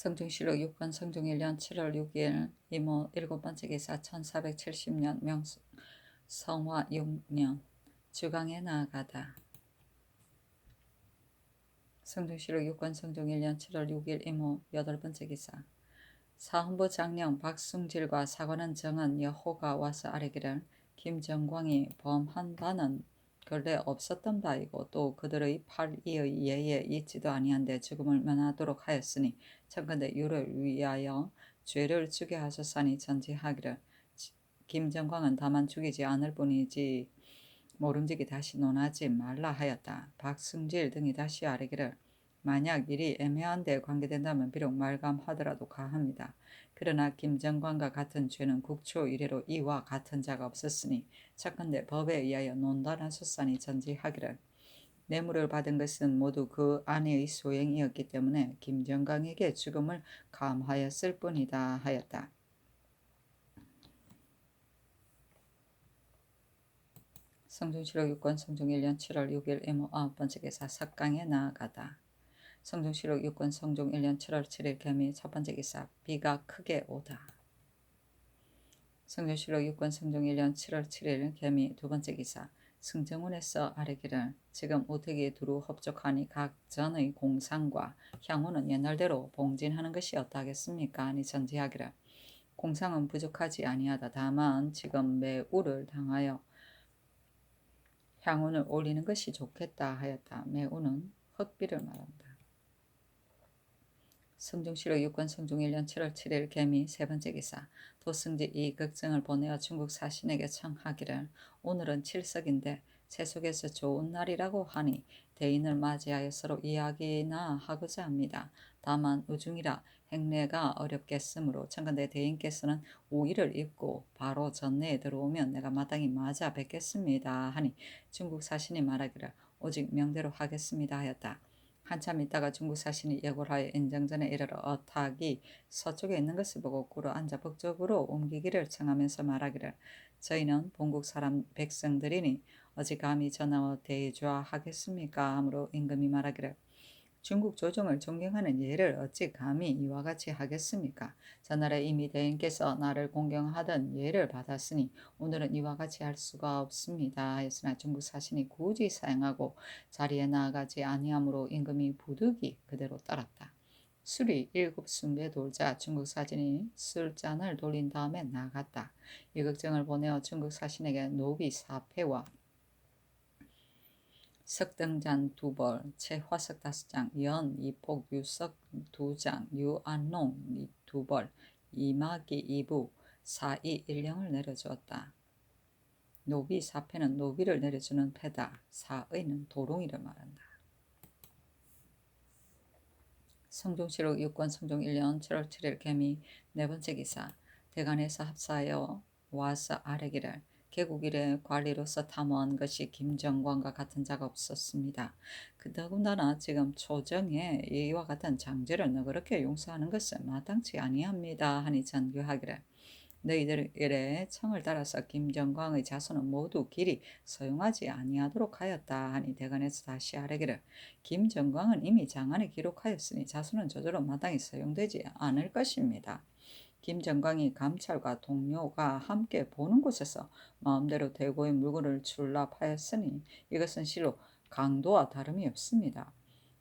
성중실록 6권 성중 1년 7월 6일 이모 7번째 기사 1470년 성화 6년 주강에 나아가다. 성중실록 6권 성중 1년 7월 6일 이모 8번째 기사 사헌부 장령 박승질과 사관원 정은 여호가 와서 아뢰기를 김정광이 범한 바는 근래 없었던 바이고 또 그들의 팔이의 예에 있지도 아니한데 죽음을 면하도록 하였으니 청컨대 유를 위하여 죄를 주게 하소서니 전지하기를 김정광은 다만 죽이지 않을 뿐이지 모름지기 다시 논하지 말라 하였다. 박승질 등이 다시 아뢰기를 만약 일이 애매한데 관계된다면 비록 말감하더라도 가합니다. 그러나 김정광과 같은 죄는 국초 이래로 이와 같은 자가 없었으니 착건대 법에 의하여 논단하소서니 전지하기를 뇌물을 받은 것은 모두 그 아내의 소행이었기 때문에 김정광에게 죽음을 감하였을 뿐이다 하였다. 성중실록 6권 성중 1년 7월 6일 이모 9번째 기사 석강에 나아가다. 성중실록 6권 성중 1년 7월 7일 개미 첫번째 기사 비가 크게 오다. 성중실록 6권 성중 1년 7월 7일 개미 두번째 기사 승정원에서 아뢰기를 지금 우택이 두루 흡족하니 각 전의 공상과 향후는 옛날대로 봉진하는 것이 어떠하겠습니까? 아니 전지하기를 공상은 부족하지 아니하다. 다만 지금 매우를 당하여 향후를 올리는 것이 좋겠다 하였다. 매우는 흑비를 말한다. 성중실록 6권 성중 1년 7월 7일 개미 세번째 기사 도승지 이 걱정을 보내어 중국 사신에게 청하기를 오늘은 칠석인데 세속에서 좋은 날이라고 하니 대인을 맞이하여 서로 이야기나 하고자 합니다. 다만 우중이라 행례가 어렵겠으므로 청컨대 대인께서는 우의를 입고 바로 전내에 들어오면 내가 마땅히 맞아 뵙겠습니다 하니 중국 사신이 말하기를 오직 명대로 하겠습니다 하였다. 한참 있다가 중국 사신이 예고하여 인정전에 이르러 어탁이 서쪽에 있는 것을 보고 꿇어 앉아 북쪽으로 옮기기를 청하면서 말하기를 저희는 본국 사람 백성들이니 어찌 감히 전하와 대조하겠습니까? 하므로 임금이 말하기를 중국 조정을 존경하는 예를 어찌 감히 이와 같이 하겠습니까? 전날에 이미 대인께서 나를 공경하던 예를 받았으니 오늘은 이와 같이 할 수가 없습니다. 하였으나 중국 사신이 굳이 사양하고 자리에 나아가지 아니하므로 임금이 부득이 그대로 따랐다. 술이 7숭배 돌자 중국 사신이 술잔을 돌린 다음에 나갔다. 이 걱정을 보내어 중국 사신에게 노비 4패와 석등잔 2벌, 채화석 5장, 연, 이폭, 유석 2장, 유안농 2벌, 이마기 2부, 사이 1령을 내려주었다. 노비 4패는 노비를 내려주는 패다. 사의는 도롱이를 말한다. 성중실록 6권 성중 1년 7월 7일 개미 네번째 기사 대관에서 합사하여 와서 아뢰기를 개국 이래 관리로서 탐험한 것이 김정광과 같은 자가 없었습니다. 더군다나 지금 초정에 이와 같은 장제를 너그럽게 용서하는 것은 마땅치 아니합니다. 하니 전교하기를 너희들의 청을 따라서 김정광의 자손은 모두 길이 소용하지 아니하도록 하였다 하니 대관에서 다시 아뢰기를 김정광은 이미 장안에 기록하였으니 자손은 저절로 마땅히 소용되지 않을 것입니다. 김정광이 감찰과 동료가 함께 보는 곳에서 마음대로 대고의 물건을 출납하였으니 이것은 실로 강도와 다름이 없습니다.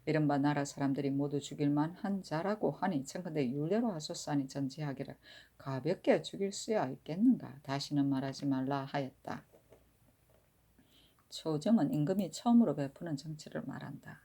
이른바 나라 사람들이 모두 죽일만 한 자라고 하니 청컨대 율례로 하소서 하니 전지하기를 가볍게 죽일 수야 있겠는가 다시는 말하지 말라 하였다. 초정은 임금이 처음으로 베푸는 정치를 말한다.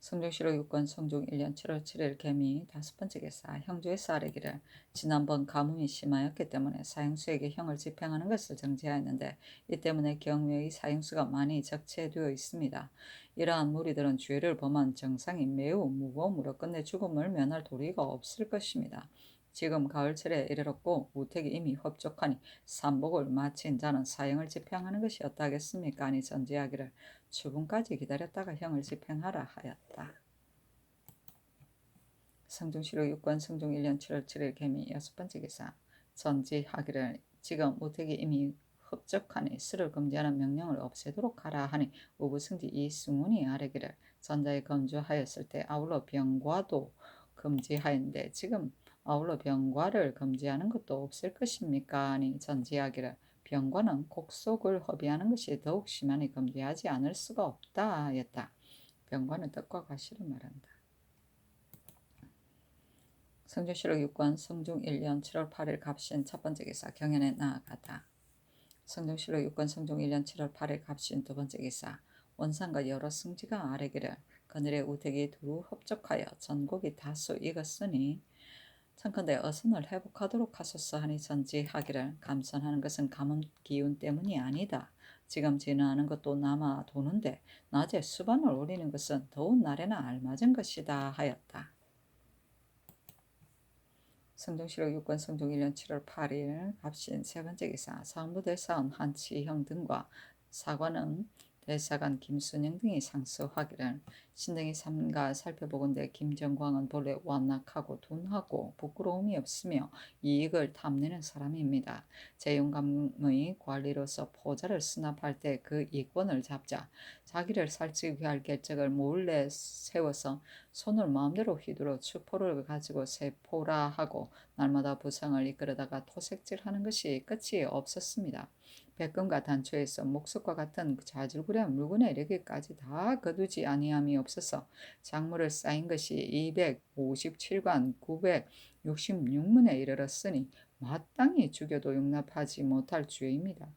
성중실록 6권 성중 1년 7월 7일 개미 5번째 기사 형조에서 아뢰기를 지난번 가뭄이 심하였기 때문에 사형수에게 형을 집행하는 것을 정지하였는데 이 때문에 경외의 사형수가 많이 적체되어 있습니다. 이러한 무리들은 죄를 범한 정상이 매우 무거움으로 끝내 죽음을 면할 도리가 없을 것입니다. 지금 가을철에 이르렀고 우택이 이미 흡족하니 삼복을 마친 자는 사형을 집행하는 것이 어떠하겠습니까? 아니 전지하기를 추분까지 기다렸다가 형을 집행하라 하였다. 성중실록 6권 성중 1년 7월 7일 개미 6번째 기사 전지하기를 지금 우택이 이미 흡족하니 술을 금지하는 명령을 없애도록 하라 하니 우부승지 이승훈이 아뢰기를 전자에 건조하였을 때 아울러 병과도 금지하였는데 지금 아울러 병과를 금지하는 것도 없을 것입니까? 아니 전지하기를 병과는 곡속을 허비하는 것이 더욱 심하니 금지하지 않을 수가 없다 하였다. 병과는 떡과 과실을 말한다. 성중실록 6권 성중 1년 7월 8일 갑신 첫 번째 기사 경연에 나아가다. 성중실록 6권 성중 1년 7월 8일 갑신 두 번째 기사 원상과 여러 승지가 아뢰기를 그늘의 우택이 두루 흡족하여 전곡이 다수 익었으니 청컨대 어선을 회복하도록 하소서 하니 전지하기를 감선하는 것은 가뭄 기운 때문이 아니다. 지금 진화하는 것도 남아 도는데 낮에 수반을 올리는 것은 더운 날에나 알맞은 것이다 하였다. 성중실록 6권 성중 1년 7월 8일 갑신 세 번째 기사 사무대사원 한치형 등과 사관은 대사관 김순영 등이 상수하기를 신등이 삼가 살펴보건대 김정광은 본래 완악하고 둔하고 부끄러움이 없으며 이익을 탐내는 사람입니다. 재용감의 관리로서 포자를 수납할 때 그 이권을 잡자 자기를 살찌게 할 계책을 몰래 세워서 손을 마음대로 휘두르 추포를 가지고 세포라 하고 날마다 부상을 이끌어다가 토색질하는 것이 끝이 없었습니다. 백금과 단초에서 목석과 같은 자질구레한 물건에 이르기까지 다 거두지 아니함이 없어서 작물을 쌓인 것이 257관 966문에 이르렀으니 마땅히 죽여도 용납하지 못할 죄입니다.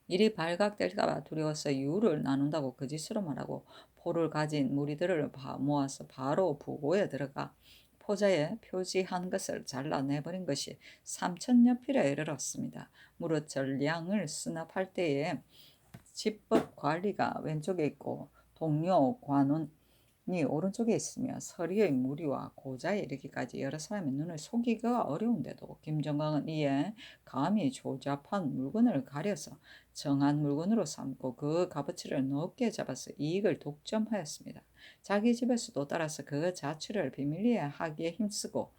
일이 발각될까봐 두려워서 유를 나눈다고 거짓으로 말하고 포를 가진 무리들을 모아서 바로 부고에 들어가 포자에 표지한 것을 잘라내버린 것이 3,000여필에 이르렀습니다. 무릇 전량을 수납할 때에 집법 관리가 왼쪽에 있고 동료 관원이 오른쪽에 있으며 서리의 무리와 고자에 이르기까지 여러 사람의 눈을 속이기가 어려운데도 김정광은 이에 감히 조잡한 물건을 가려서 정한 물건으로 삼고 그 값어치를 높게 잡아서 이익을 독점하였습니다. 자기 집에서도 따라서 그 자취를 비밀리에 하기에 힘쓰고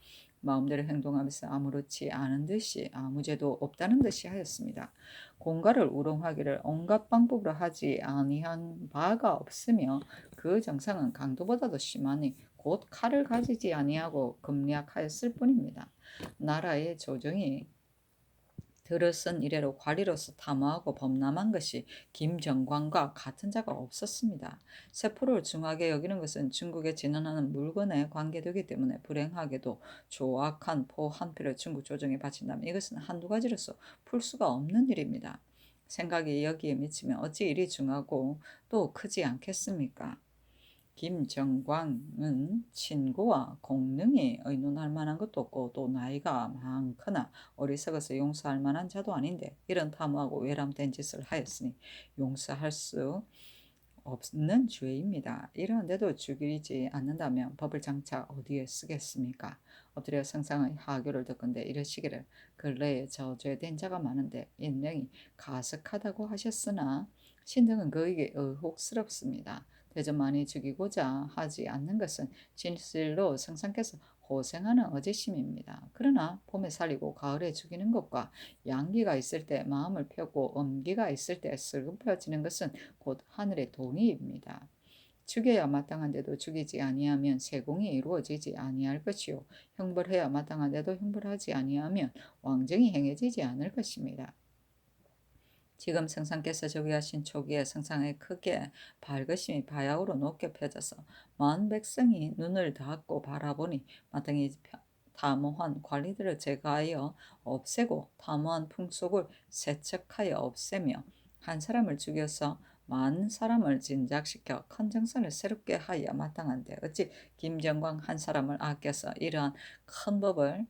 마음대로 행동하면서 아무렇지 않은 듯이 아무 죄도 없다는 듯이 하였습니다. 공가를 우롱하기를 온갖 방법으로 하지 아니한 바가 없으며 그 정상은 강도보다도 심하니 곧 칼을 가지지 아니하고 금략하였을 뿐입니다. 나라의 조정이 들어선 이래로 관리로서 탐하고 범람한 것이 김정광과 같은 자가 없었습니다. 세포를 중하게 여기는 것은 중국에 진언하는 물건에 관계되기 때문에 불행하게도 조악한 포 한 필을 중국 조정에 바친다면 이것은 한두 가지로서 풀 수가 없는 일입니다. 생각이 여기에 미치면 어찌 일이 중하고 또 크지 않겠습니까? 김정광은 친구와 공능이 의논할 만한 것도 없고 또 나이가 많거나 어리석어서 용서할 만한 자도 아닌데 이런 탐하고 외람된 짓을 하였으니 용서할 수 없는 죄입니다. 이러한데도 죽이지 않는다면 법을 장차 어디에 쓰겠습니까? 엎드려 성상의 하교를 듣건대 이르시기를 근래에 저죄된 자가 많은데 인명이 가석하다고 하셨으나 신등은 그에게 의혹스럽습니다. 대저 많이 죽이고자 하지 않는 것은 진실로 성상께서 고생하는 어지심입니다. 그러나 봄에 살리고 가을에 죽이는 것과 양기가 있을 때 마음을 펴고 엄기가 있을 때 슬금펴지는 것은 곧 하늘의 동의입니다. 죽여야 마땅한데도 죽이지 아니하면 세공이 이루어지지 아니할 것이요 형벌해야 마땅한데도 형벌하지 아니하면 왕정이 행해지지 않을 것입니다. 지금 성상께서 저기하신 초기에 성상에 크게 밝으심이 바야흐로 높게 펴져서 많은 백성이 눈을 닫고 바라보니 마땅히 탐호한 관리들을 제거하여 없애고 탐호한 풍속을 세척하여 없애며 한 사람을 죽여서 많은 사람을 진작시켜 큰 정선을 새롭게 하여 마땅한데 어찌 김정광 한 사람을 아껴서 이러한 큰 법을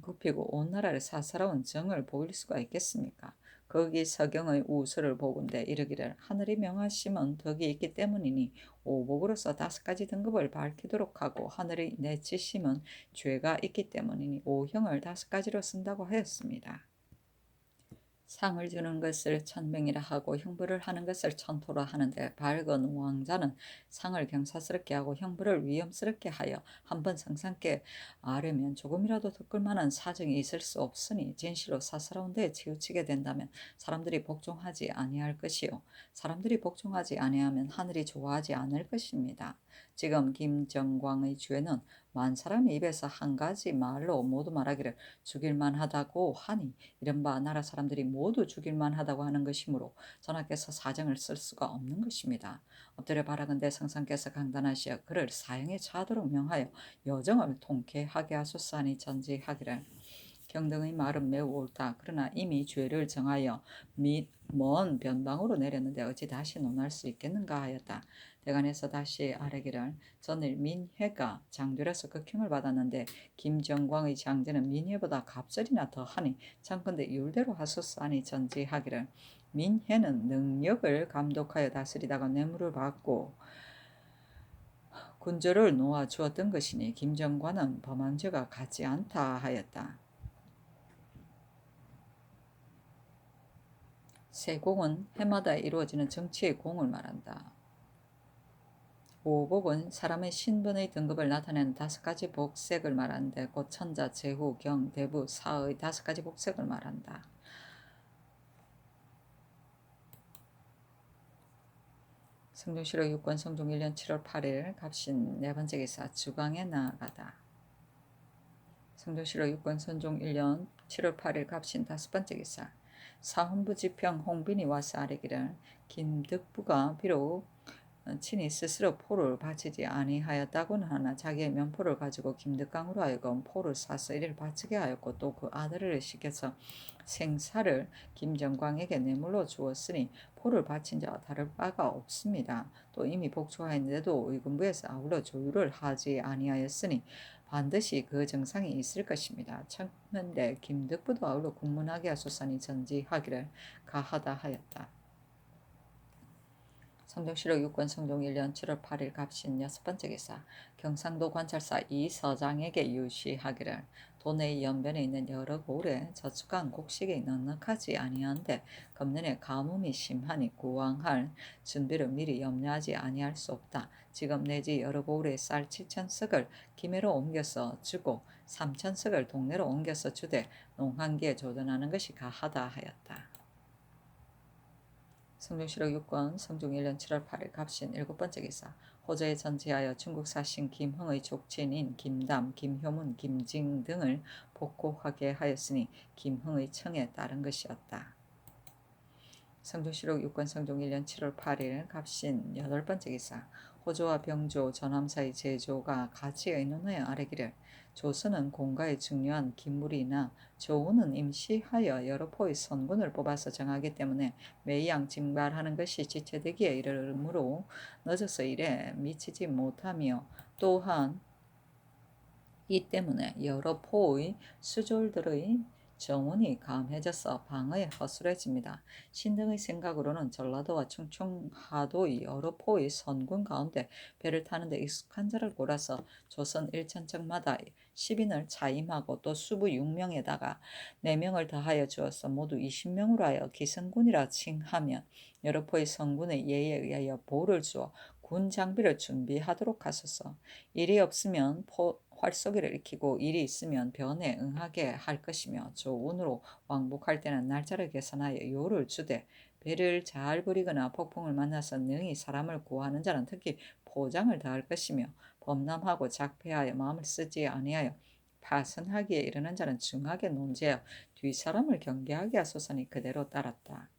굽히고 온 나라를 사사로운 정을 보일 수가 있겠습니까? 거기 서경의 우수를 보건대 이르기를 하늘이 명하심은 덕이 있기 때문이니 오복으로서 5가지 등급을 밝히도록 하고 하늘이 내치심은 죄가 있기 때문이니 오형을 5가지로 쓴다고 하였습니다. 상을 주는 것을 천명이라 하고 형벌을 하는 것을 천토라 하는데 밝은 왕자는 상을 경사스럽게 하고 형벌을 위험스럽게 하여 한번 성상께 아뢰면 조금이라도 덮을 만한 사정이 있을 수 없으니 진실로 사사로운 데에 치우치게 된다면 사람들이 복종하지 아니할 것이요 사람들이 복종하지 아니하면 하늘이 좋아하지 않을 것입니다. 지금 김정광의 죄는 만 사람의 입에서 한 가지 말로 모두 말하기를 죽일만 하다고 하니 이른바 나라 사람들이 모두 죽일만 하다고 하는 것이므로 전하께서 사정을 쓸 수가 없는 것입니다. 엎드려 바라건대 성상께서 강단하시어 그를 사형에 처하도록 명하여 여정을 통쾌하게 하소서하니 전지하기를 경등의 말은 매우 옳다. 그러나 이미 죄를 정하여 먼 변방으로 내렸는데 어찌 다시 논할 수 있겠는가 하였다. 대관에서 다시 아뢰기를 전일 민회가 장들에서 극형을 받았는데 김정광의 장제는 민회보다 갑절이나 더하니 참건대 율대로 하소서 하니 전지하기를 민회는 능력을 감독하여 다스리다가 뇌물을 받고 군주를 놓아 주었던 것이니 김정관은 범한 죄가 같지 않다 하였다. 세공은 해마다 이루어지는 정치의 공을 말한다. 오복은 사람의 신분의 등급을 나타내는 5가지 복색을 말하는데 곧 천자, 제후, 경, 대부, 사의 5가지 복색을 말한다. 성종실록 6권 성종 1년 7월 8일 갑신 4번째 기사 주강에 나아가다. 성종실록 6권 성종 1년 7월 8일 갑신 5번째 기사 사헌부 지평 홍빈이 와서 아뢰기를 김덕부가 비록 친히 스스로 포를 바치지 아니하였다고는 하나 자기의 면포를 가지고 김덕강으로 하여금 포를 사서 이를 바치게 하였고 또 그 아들을 시켜서 생사를 김정광에게 뇌물로 주었으니 포를 바친 자와 다를 바가 없습니다. 또 이미 복주하였는데도 의금부에서 아울러 조율을 하지 아니하였으니 반드시 그 정상이 있을 것입니다. 청문대 김덕부도 아울러 군문하게 하소서니 전지하기를 가하다 하였다. 성종실록 6권 성종 1년 7월 8일 갑신 6번째 기사 경상도 관찰사 이서장에게 유시하기를 도내의 연변에 있는 여러 고을에 저축한 곡식이 넉넉하지 아니한데 금년에 가뭄이 심하니 구황할 준비를 미리 염려하지 아니할 수 없다. 지금 내지 여러 고을에 쌀 7,000석을 김해로 옮겨서 주고 3,000석을 동네로 옮겨서 주되 농한기에 조전하는 것이 가하다 하였다. 성종실록 6권 성종 1년 7월 8일 갑신 7번째 기사 호저에 전지하여 중국 사신 김흥의 족친인 김담, 김효문, 김징 등을 복고하게 하였으니 김흥의 청에 따른 것이었다. 성종실록 6권 성종 1년 7월 8일 갑신 8번째 기사 호조와 병조, 전함사의 제조가 같이 의논하여 아뢰기를 조선은 공가에 중요한 기물이나 조우는 임시하여 여러 포의 선군을 뽑아서 정하기 때문에 매양 징발하는 것이 지체되기에 이르므로 늦어서 일에 미치지 못하며 또한 이 때문에 여러 포의 수졸들의 정원이 감해져서 방어에 허술해집니다. 신등의 생각으로는 전라도와 충청하도의 여러 포의 선군 가운데 배를 타는데 익숙한 자를 골라서 조선 1천척마다 10인을 차임하고 또 수부 6명에다가 4명을 더하여 주어서 모두 20명으로 하여 기성군이라 칭하면 여러 포의 선군의 예에 의하여 보를 주어 군 장비를 준비하도록 하소서. 일이 없으면 활쏘기를 익히고 일이 있으면 변에 응하게 할 것이며 조운으로 왕복할 때는 날짜를 계산하여 요를 주되 배를 잘 부리거나 폭풍을 만나서 능히 사람을 구하는 자는 특히 포장을 다할 것이며 범람하고 작폐하여 마음을 쓰지 아니하여 파선하기에 이르는 자는 중하게 논지하여 뒷사람을 경계하게 하소서니 그대로 따랐다.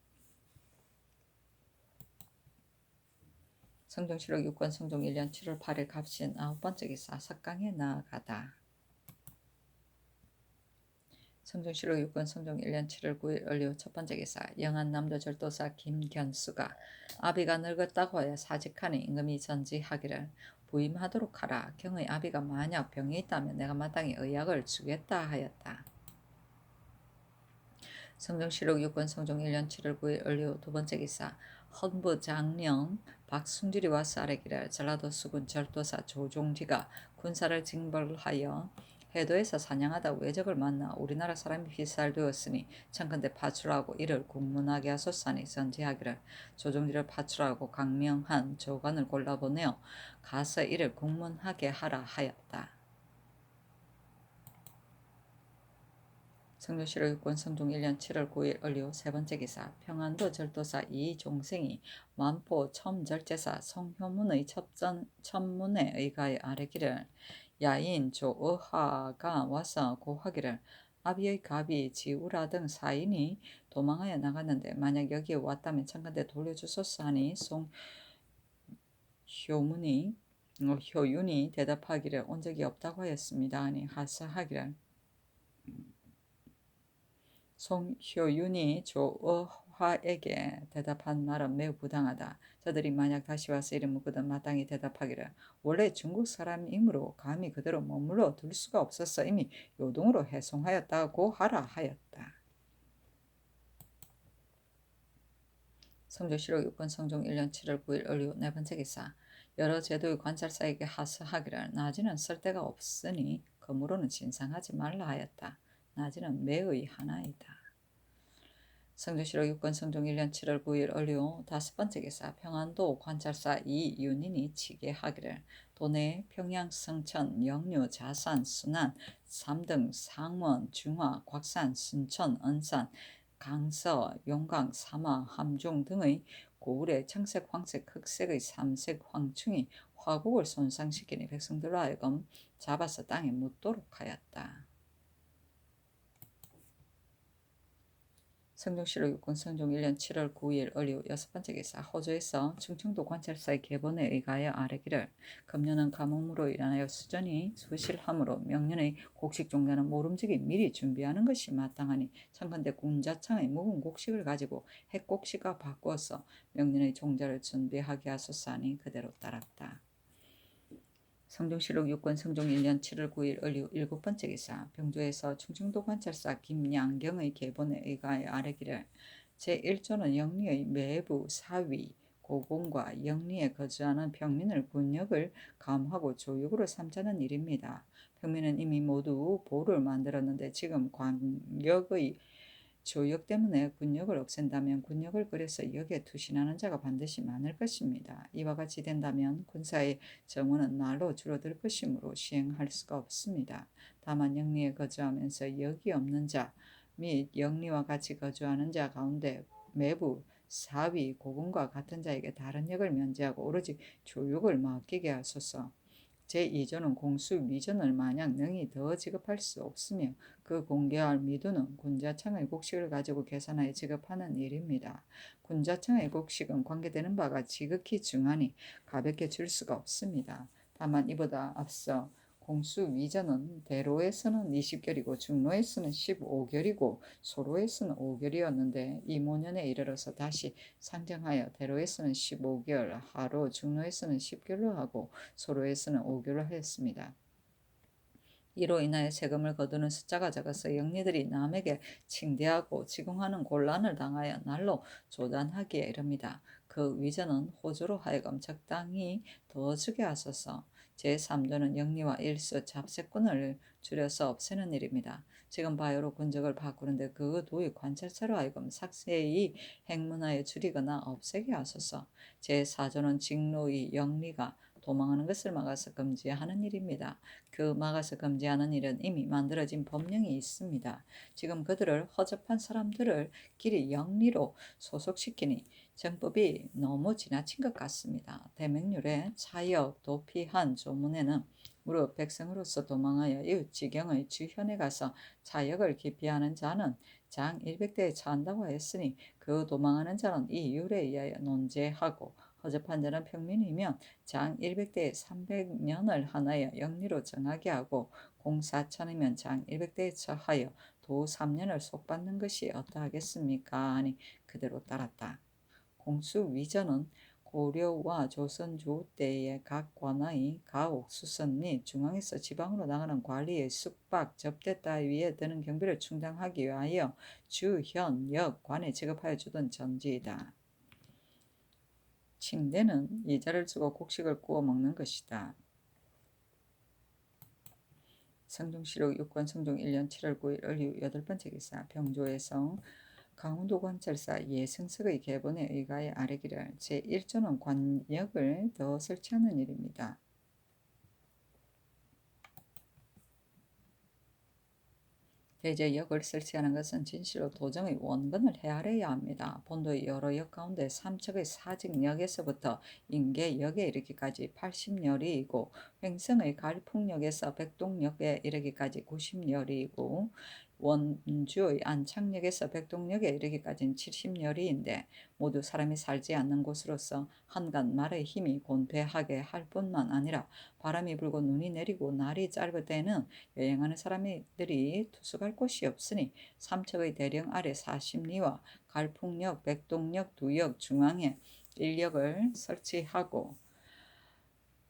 성종실록 6권 성종 1년 7월 8일 갑신 9번째 기사 석강에 나아가다. 성종실록 6권 성종 1년 7월 9일 을류 첫번째 기사 영안남도 절도사 김견수가 아비가 늙었다고 하여 사직하니 임금이 전지하기를 부임하도록 하라. 경의 아비가 만약 병이 있다면 내가 마땅히 의약을 주겠다 하였다. 성종실록 6권 성종 1년 7월 9일 을류 두번째 기사 헌부 장령 박순길이 와서 아뢰기를 전라도 수군 절도사 조종지가 군사를 징벌하여 해도에서 사냥하다 외적을 만나 우리나라 사람이 피살되었으니 청컨대 파출하고 이를 국문하게 하소서니 전지하기를 조종지를 파출하고 강명한 조관을 골라보내어 가서 이를 국문하게 하라 하였다. 성주시로 육군 성종 1년 7월 9일 을류 세 번째 기사 평안도 절도사 이종생이 만포 첨절제사 성효문의 첩문에 의가에 아뢰기를 야인 조의하가 와서 고하기를 아비의 갑이 지우라 등 사인이 도망하여 나갔는데 만약 여기에 왔다면 청간대 돌려주소서 하니 효윤이 대답하기를 온 적이 없다고 하였습니다 하니 하사하기를 송효윤이 조의화에게 대답한 말은 매우 부당하다. 저들이 만약 다시 와서 이를 묻거든 마땅히 대답하기를 원래 중국 사람이므로 감히 그대로 머물러 둘 수가 없어서 이미 요동으로 해송하였다고 하라 하였다. 성조실록 6권 성종 1년 7월 9일 을류 네 번째 기사 여러 제도의 관찰사에게 하사하기를 나지는 쓸 데가 없으니 그러므로는 진상하지 말라 하였다. 나지는 매의 하나이다. 성주시록 6권 성종 1년 7월 9일 을류 다섯 번째 기사 평안도 관찰사 이윤인이 치게하기를 도내 평양 성천 영유 자산 순안 3등 상원 중화 곽산 순천 은산 강서 용강 삼화 함중 등의 고을의 청색 황색 흑색의 삼색 황충이 화국을 손상시키니 백성들로 하여금 잡아서 땅에 묻도록 하였다. 성종시록 육군 성종 1년 7월 9일 을류 여섯 번째 기사 호주에서 충청도 관찰사의 계본에 의하여 아뢰기를 금년은 가뭄으로 인하여 수전이 수실하므로 명년의 곡식 종자는 모름지기 미리 준비하는 것이 마땅하니 청컨대 군자청의 묵은 곡식을 가지고 핵곡식과 바꾸어서 명년의 종자를 준비하게 하소서 하니 그대로 따랐다. 성종시록 6권 성종 1년 7월 9일 을류 일곱 번째 기사 병조에서 충청도 관찰사 김양경의 계본에 의하여 아뢰기를 제1조는 영리의 매부 사위 고공과 영리에 거주하는 평민을 군역을 감하고 조역으로 삼자는 일입니다. 평민은 이미 모두 보를 만들었는데 지금 관역의 조역 때문에 군역을 없앤다면 군역을 끓여서 역에 투신하는 자가 반드시 많을 것입니다. 이와 같이 된다면 군사의 정원은 날로 줄어들 것이므로 시행할 수가 없습니다. 다만 영리에 거주하면서 역이 없는 자 및 영리와 같이 거주하는 자 가운데 매부 사위 고군과 같은 자에게 다른 역을 면제하고 오로지 조역을 맡기게 하소서. 제2조는 공수 미전을 마냥 능히 더 지급할 수 없으며 그 공개할 미도는 군자청의 곡식을 가지고 계산하여 지급하는 일입니다. 군자청의 곡식은 관계되는 바가 지극히 중하니 가볍게 줄 수가 없습니다. 다만 이보다 앞서 공수 위전은 대로에서는 20결이고 중로에서는 15결이고 소로에서는 5결이었는데 이 모년에 이르러서 다시 상정하여 대로에서는 15결, 하로 중로에서는 10결로 하고 소로에서는 5결로 하였습니다. 이로 인하여 세금을 거두는 숫자가 적어서 영리들이 남에게 칭대하고 지공하는 곤란을 당하여 날로 조단하기에 이릅니다. 그 위전은 호주로 하여금 적당히 더 주게 하소서. 제3조는 영리와 일수 잡세꾼을 줄여서 없애는 일입니다. 지금 바요로 군적을 바꾸는데 그 도의 관찰사로 하여금 삭세히 행문하여 줄이거나 없애게 하소서. 제4조는 직로의 영리가 도망하는 것을 막아서 금지하는 일입니다. 그 막아서 금지하는 일은 이미 만들어진 법령이 있습니다. 지금 그들을 허접한 사람들을 길이 영리로 소속시키니 정법이 너무 지나친 것 같습니다. 대명률의 차역 도피한 조문에는 무릇 백성으로서 도망하여 이웃 지경의 주현에 가서 차역을 기피하는 자는 장 100대에 처한다고 하였으니 그 도망하는 자는 이 율에 의하여 논제하고 허접한 자는 평민이면 장 100대에 300년을 하나여 영리로 정하게 하고 공사천이면 장 100대에 처하여 도 3년을 속받는 것이 어떠하겠습니까? 하니 그대로 따랐다. 공수 위전은 고려와 조선조 때의 각 관아의 가옥, 수선 및 중앙에서 지방으로 나가는 관리의 숙박, 접대 따위에 드는 경비를 충당하기 위하여 주, 현, 역, 관에 지급하여 주던 전지이다. 침대는 이자를 주고 곡식을 구워 먹는 것이다. 성종시록 6권 성종 1년 7월 9일 을류 여덟 번째 기사 병조에서 강원도 관찰사 예승석의 계본에 의하여 아뢰기를 제1조는 관역을 더 설치하는 일입니다. 대제 역을 설치하는 것은 진실로 도정의 원근을 헤아려야 합니다. 본도의 여러 역 가운데 삼척의 사직역에서부터 인계역에 이르기까지 80여리이고 횡성의 갈풍역에서 백동역에 이르기까지 90여리이고 원주의 안창역에서 백동역에 이르기까지는 70여리인데 모두 사람이 살지 않는 곳으로서 한간 말의 힘이 곤패하게 할 뿐만 아니라 바람이 불고 눈이 내리고 날이 짧을 때는 여행하는 사람들이 투숙할 곳이 없으니 삼척의 대령 아래 40리와 갈풍역, 백동역 두 역 중앙에 1역을 설치하고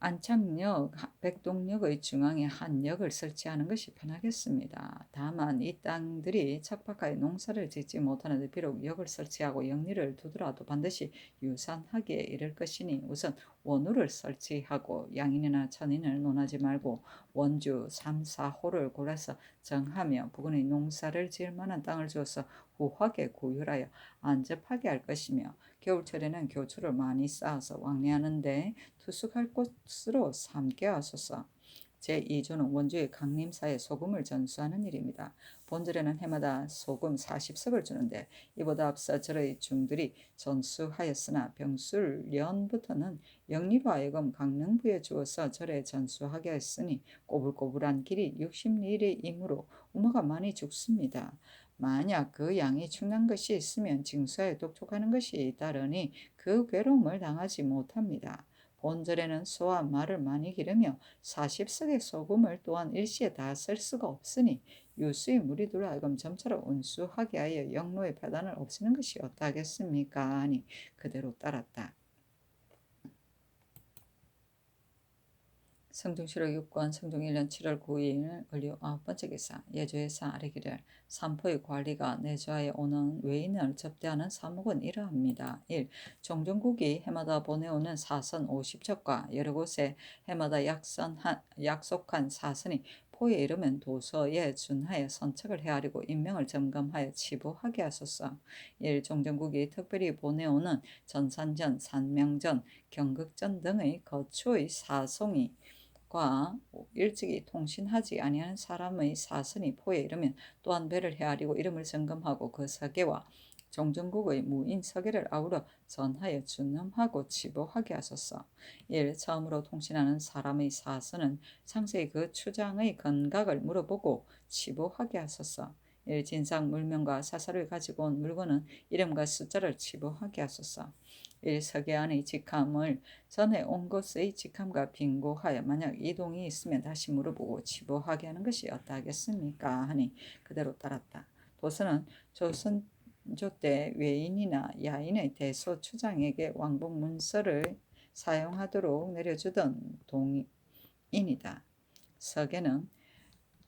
안창역, 백동역의 중앙에 한 역을 설치하는 것이 편하겠습니다. 다만 이 땅들이 척박하게 농사를 짓지 못하는데 비록 역을 설치하고 영리를 두더라도 반드시 유산하기에 이를 것이니 우선 원우를 설치하고 양인이나 천인을 논하지 말고 원주 3, 4호를 골라서 정하며 부근의 농사를 지을 만한 땅을 주어서 후하게 구휼하여 안접하게 할 것이며 겨울철에는 교초를 많이 쌓아서 왕래하는데 투숙할 곳으로 삼게 하소서. 제2조는 원주의 강림사에 소금을 전수하는 일입니다. 본절에는 해마다 소금 40석을 주는데 이보다 앞서 절의 중들이 전수하였으나 병술년부터는 영리로 하여금 강릉부에 주어서 절에 전수하게 했으니 꼬불꼬불한 길이 60리이므로 우마가 많이 죽습니다. 만약 그 양이 충난 것이 있으면 징수하여 독촉하는 것이 따르니 그 괴로움을 당하지 못합니다. 본절에는 소와 말을 많이 기르며 40석의 소금을 또한 일시에 다 쓸 수가 없으니 유수의 무리들로 하여금 점차로 운수하게 하여 영로의 폐단을 없애는 것이 어떠하겠습니까? 하니 그대로 따랐다. 성중실록 6권 성중 1년 7월 9일 을류 9번째 기사 예조에서 아뢰기를 삼포의 관리가 내주하에 오는 외인을 접대하는 사목은 이러합니다. 1. 종전국이 해마다 보내오는 사선 50척과 여러 곳에 해마다 약속한 사선이 포에 이르면 도서에 준하여 선책을 헤아리고 인명을 점검하여 치부하게 하소서. 1. 종전국이 특별히 보내오는 전산전, 산명전, 경극전 등의 거추의 사송이 과 일찍이 통신하지 아니하는 사람의 사선이 포에 이르면 또한 배를 헤아리고 이름을 점검하고 그 서계와 종전국의 무인 서계를 아우러 전하여 준엄하고 치부하게 하소서. 1. 처음으로 통신하는 사람의 사선은 상세히 그 추장의 건각을 물어보고 치부하게 하소서. 1. 진상 물명과 사설을 가지고 온 물건은 이름과 숫자를 치부하게 하소서. 1. 서계 안의 직함을 전에 온 것의 직함과 빙고하여 만약 이동이 있으면 다시 물어보고 치부하게 하는 것이 어떠하겠습니까? 하니 그대로 따랐다. 도서는 조선조 때 외인이나 야인의 대소추장에게 왕복 문서를 사용하도록 내려주던 동인이다. 서계는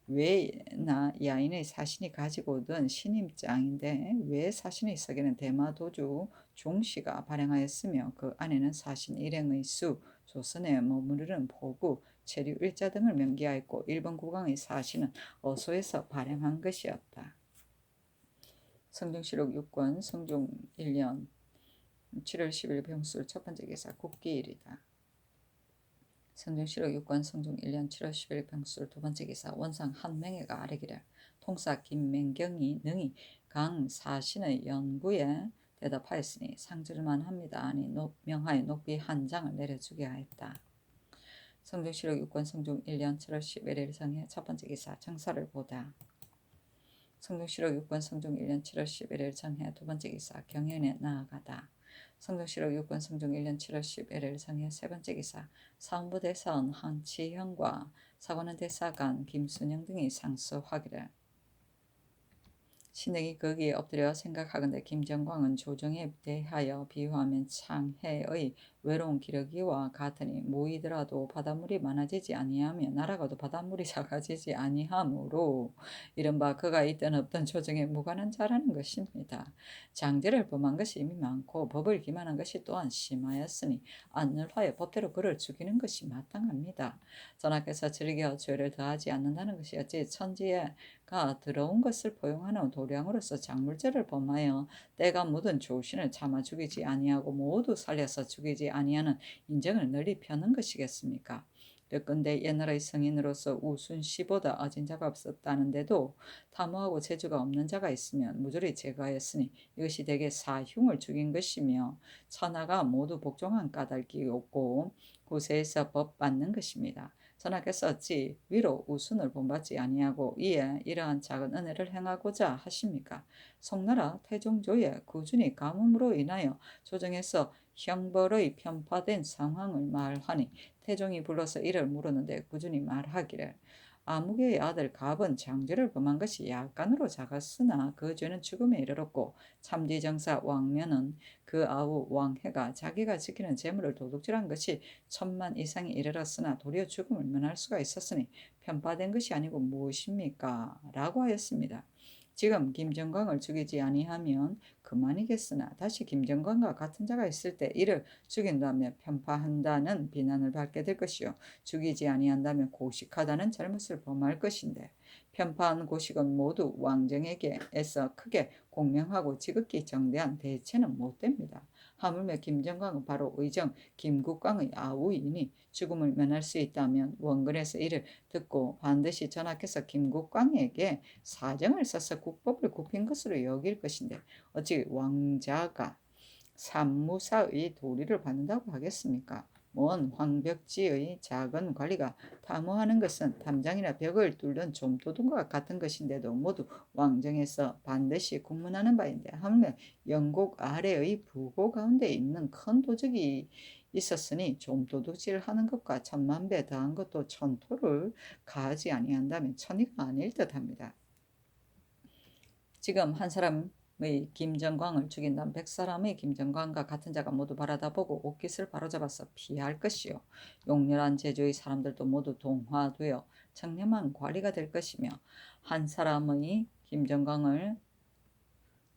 외나 야인의 사신이 가지고 오던 신임장인데 외 사신의 서계는 대마도주 종씨가 발행하였으며 그 안에는 사신 일행의 수, 조선에 머무르는 포구, 체류 일자 등을 명기하였고 일본 국왕의 사신은 어소에서 발행한 것이었다. 성중실록 6권 성중 1년 7월 10일 병술 첫 번째 기사 국기일이다. 성중실록 6권 성중 1년 7월 10일 병술 두 번째 기사 원상 한맹회가 아뢰기를 통사 김맹경이 능히 강 사신의 연구에 대답하였으니 상줄만 합니다. 아니 명하여 녹비 한 장을 내려주게 하였다. 성중실록 6권 성중 1년 7월 11일 성의 첫 번째 기사 정사를 보다. 성중실록 6권 성중 1년 7월 11일 정해 두 번째 기사 경연에 나아가다. 성중실록 6권 성중 1년 7월 11일 성해 세 번째 기사 사원부 대사원 한치형과 사관원 대사관 김순영 등이 상소하기를 신에게 거기에 엎드려 생각하건대 김정광은 조정에 대하여 비유하면 창해의 외로운 기러기와 같으니 모이더라도 바닷물이 많아지지 아니하며 날아가도 바닷물이 작아지지 아니하므로 이른바 그가 있든 없든 조정에 무관한 자라는 것입니다. 장제를 범한 것이 이미 많고 법을 기만한 것이 또한 심하였으니 안늘하여 법대로 그를 죽이는 것이 마땅합니다. 전하께서 즐겨 죄를 더하지 않는다는 것이 어찌 천지에 들어온 것을 포용하는 도량으로서 작물죄를 범하여 때가 묻은 조신을 참아 죽이지 아니하고 모두 살려서 죽이지 아니하는 인정을 널리 펴는 것이겠습니까? 력건대 옛날의 성인으로서 우순 씨보다 어진 자가 없었다는데도 탐호하고 재주가 없는 자가 있으면 무조리 제거하였으니 이것이 대개 사흉을 죽인 것이며 천하가 모두 복종한 까닭이 없고 구세에서 법 받는 것입니다. 전하께서 어찌 위로 우순을 본받지 아니하고 이에 이러한 작은 은혜를 행하고자 하십니까? 송나라 태종조의 꾸준히 가뭄으로 인하여 조정에서 형벌의 편파된 상황을 말하니 태종이 불러서 이를 물었는데 꾸준히 말하기를 아무개의 아들 갑은 장죄를 범한 것이 약간으로 작았으나 그 죄는 죽음에 이르렀고 참지정사 왕면은 그 아우 왕해가 자기가 지키는 재물을 도둑질한 것이 1,000만 이상이 이르렀으나 도리어 죽음을 면할 수가 있었으니 편파된 것이 아니고 무엇입니까? 라고 하였습니다. 지금 김정광을 죽이지 아니하면 그만이겠으나 다시 김정광과 같은 자가 있을 때 이를 죽인다면 편파한다는 비난을 받게 될 것이요 죽이지 아니한다면 고식하다는 잘못을 범할 것인데 편파한 고식은 모두 왕정에게서 크게 공명하고 지극히 정대한 대체는 못됩니다. 하물며 김정광은 바로 의정 김국광의 아우이니 죽음을 면할 수 있다면 원근에서 이를 듣고 반드시 전하께서 김국광에게 사정을 써서 국법을 굽힌 것으로 여길 것인데 어찌 왕자가 산무사의 도리를 받는다고 하겠습니까? 먼 황벽지의 작은 관리가 탐호하는 것은 담장이나 벽을 뚫는 좀도둑과 같은 것인데도 모두 왕정에서 반드시 국문하는 바인데 하물며 영곡 아래의 부고 가운데 있는 큰 도적이 있었으니 좀도둑질하는 것과 1,000만 배 더한 것도 천토를 가하지 아니한다면 천이가 아닐 듯합니다. 지금 한 사람의 김정광을 죽인다면 100사람의 김정광과 같은 자가 모두 바라다보고 옷깃을 바로잡아서 피할 것이요 용렬한 제주의 사람들도 모두 동화되어 청렴한 관리가 될 것이며 한 사람의 김정광을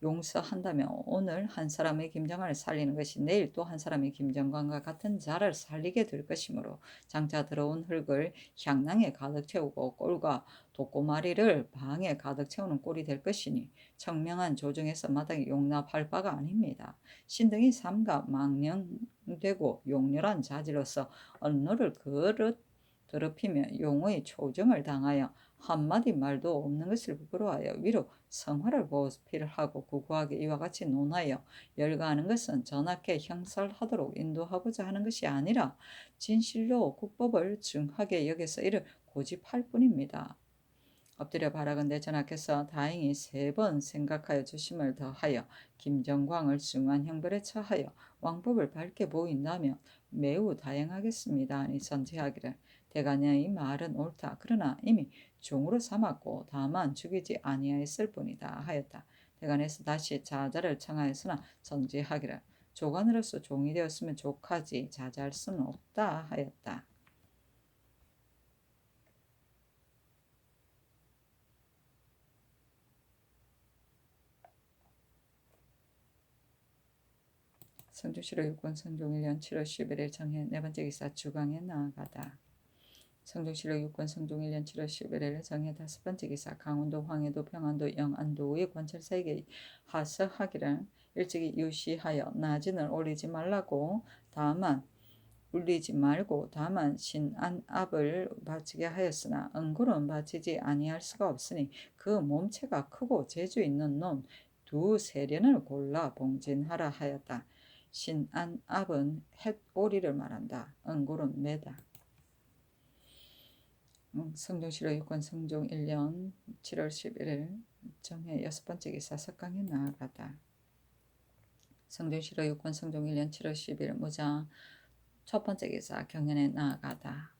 용서한다면 오늘 한 사람의 김정광을 살리는 것이 내일 또 한 사람의 김정광과 같은 자를 살리게 될 것이므로 장차 들어온 흙을 향낭에 가득 채우고 꼴과 독고마리를 방에 가득 채우는 꼴이 될 것이니 청명한 조정에서 마땅히 용납할 바가 아닙니다. 신등이 삼가 망령되고 용렬한 자지로서 언노를 그릇 더럽히며 용의 초정을 당하여 한마디 말도 없는 것을 부끄러워하여 위로 성화를 보필하고 구구하게 이와 같이 논하여 열거하는 것은 전하께 형살하도록 인도하고자 하는 것이 아니라 진실로 국법을 중하게 여겨서 이를 고집할 뿐입니다. 엎드려 바라건대 전하께서 다행히 3번 생각하여 주심을 더하여 김정광을 중한 형벌에 처하여 왕법을 밝게 보인다면 매우 다행하겠습니다 하니 선지하기를 대간의 말은 옳다. 그러나 이미 종으로 삼았고 다만 죽이지 아니하였을 뿐이다 하였다. 대간에서 다시 자자를 청하였으나 선지하기를 조관으로서 종이 되었으면 족하지 자자할 수는 없다 하였다. 성주시로 육군 성종 1년 7월 11일 정해 4번째 기사 주강에 나아가다. 성주시로 육군 성종 1년 7월 11일 정해 5번째 기사 강원도 황해도 평안도 영안도의 관찰사에게 하서하기를 일찍이 유시하여 나진을 올리지 말고 다만 신안압을 바치게 하였으나 은굴은 바치지 아니할 수가 없으니 그 몸체가 크고 재주 있는 놈 2-3련을 골라 봉진하라 하였다. 신안압은 햇오리를 말한다. 은굴은 매다. 성종시로 육군 성종 1년 7월 11일 정해 6번째 기사 석강에 나아가다. 성종시로 육군 성종 1년 7월 10일 무자 첫 번째 기사 경연에 나아가다.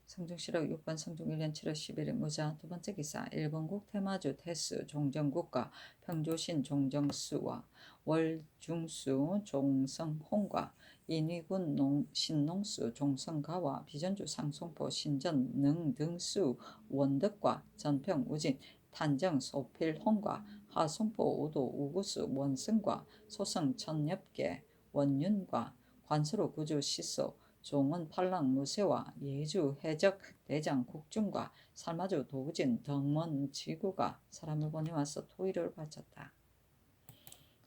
성종시로 육군 성종 1년 7월 11일 무자 두 번째 기사 일본국 테마주 태수 종정국과 평조신 종정수와 월중수 종성홍과 인위군 신농수 종성가와 비전주 상송포 신전능 등수 원덕과 전평 우진 탄정 소필홍과 하송포 우도 우구수 원승과 소성 천엽계 원윤과 관수로 구주 시소 종원 팔랑 무쇠와 예주 해적 대장 국중과 살마주 도우진 덕먼 지구가 사람을 보내와서 토의를 바쳤다.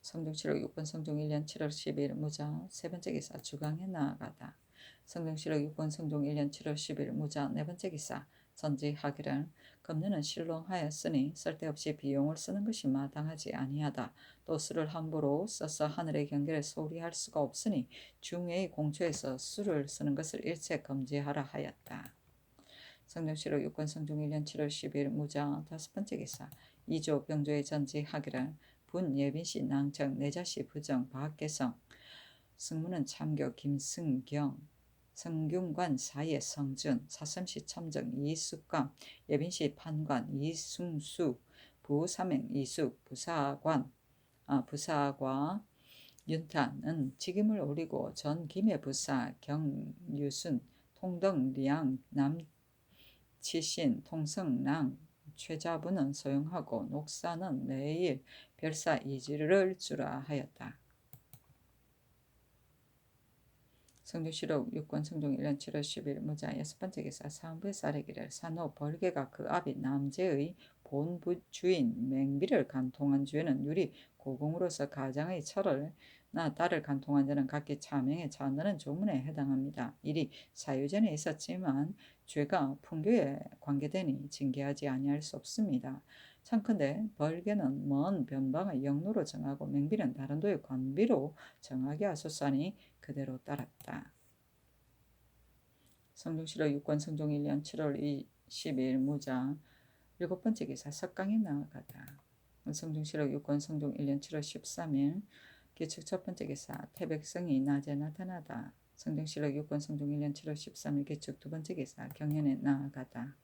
성종시로 6번 성종 1년 7월 12일 무자 3번째 기사 주강에 나아가다. 성정시록 6권 성종 1년 7월 10일 무자 네 번째 기사 전지하기를 금년은 신롱하였으니 쓸데없이 비용을 쓰는 것이 마땅하지 아니하다. 또 술을 함부로 써서 하늘의 경계를 소홀히 할 수가 없으니 중외의 공처에서 술을 쓰는 것을 일체 금지하라 하였다. 성정시록 6권 성종 1년 7월 10일 무자 다섯 번째 기사 2조 병조의 전지하기를 분 예빈씨 낭청 내자씨 부정 박계성 승무는 참교 김승경 성균관 사예 성준 사삼시 첨정 이숙감 예빈시 판관 이승수 부삼행 이숙 부사과 윤탄은 직임을 올리고 전 김해 부사 경유순 통덕리양 남치신 통성랑 최자부는 소용하고 녹사는 매일 별사 이지를 주라 하였다. 성조시록 6권 성종 1년 7월 10일 무자 여섯 번째 기사 사헌부의 쌀이기를 산호 벌개가 그 아비 남제의 본주인 맹비를 간통한 죄는 유리 고공으로서 가장의 철을 나 딸을 간통한 자는 각기 차명의 자너는 조문에 해당합니다. 일이 사유전에 있었지만 죄가 풍교에 관계되니 징계하지 아니할 수 없습니다. 참컨대 벌개는 먼 변방의 영로로 정하고 맹비는 다른 도의 관비로 정하게 하소서니 그대로 따랐다. 성종시록 6권 성종 1년 7월 20일 무자 일곱 번째 기사 석강에 나아가다. 성종시록 6권 성종 1년 7월 13일 기축 첫 번째 기사 태백성이 낮에 나타나다. 성종시록 6권 성종 1년 7월 13일 기축 두 번째 기사 경연에 나아가다.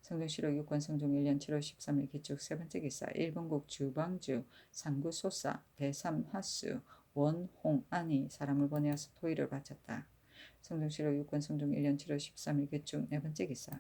성종시록 6권 성종 1년 7월 13일 기축 세 번째 기사 일본국 주방주 상구소사 대삼하수 원홍안이 사람을 보내어서 토의를 바쳤다. 성종시록 6권 성종 1년 7월 13일 기축 네 번째 기사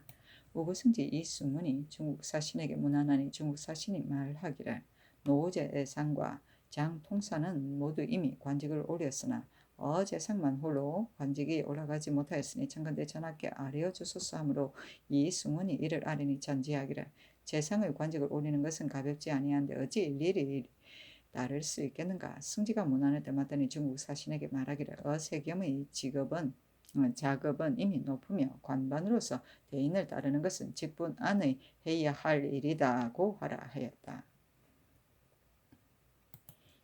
우구승지 이승문이 중국 사신에게 문안하니 중국 사신이 말하기를 노제상과 장통사는 모두 이미 관직을 올렸으나 어제상만 홀로 관직이 올라가지 못하였으니 청컨대 전하께 아뢰어 주소서 하므로 이승문이 이를 아뢰니 전지하기를 재상의 관직을 올리는 것은 가볍지 아니한데 어찌 일일이 따를 수 있겠는가. 승지가 문안을 대맞더니 중국 사신에게 말하기를 어세겸의 자급은 이미 높으며 관반으로서 대인을 따르는 것은 직분 안의 해야 할 일이다고 하라 하였다.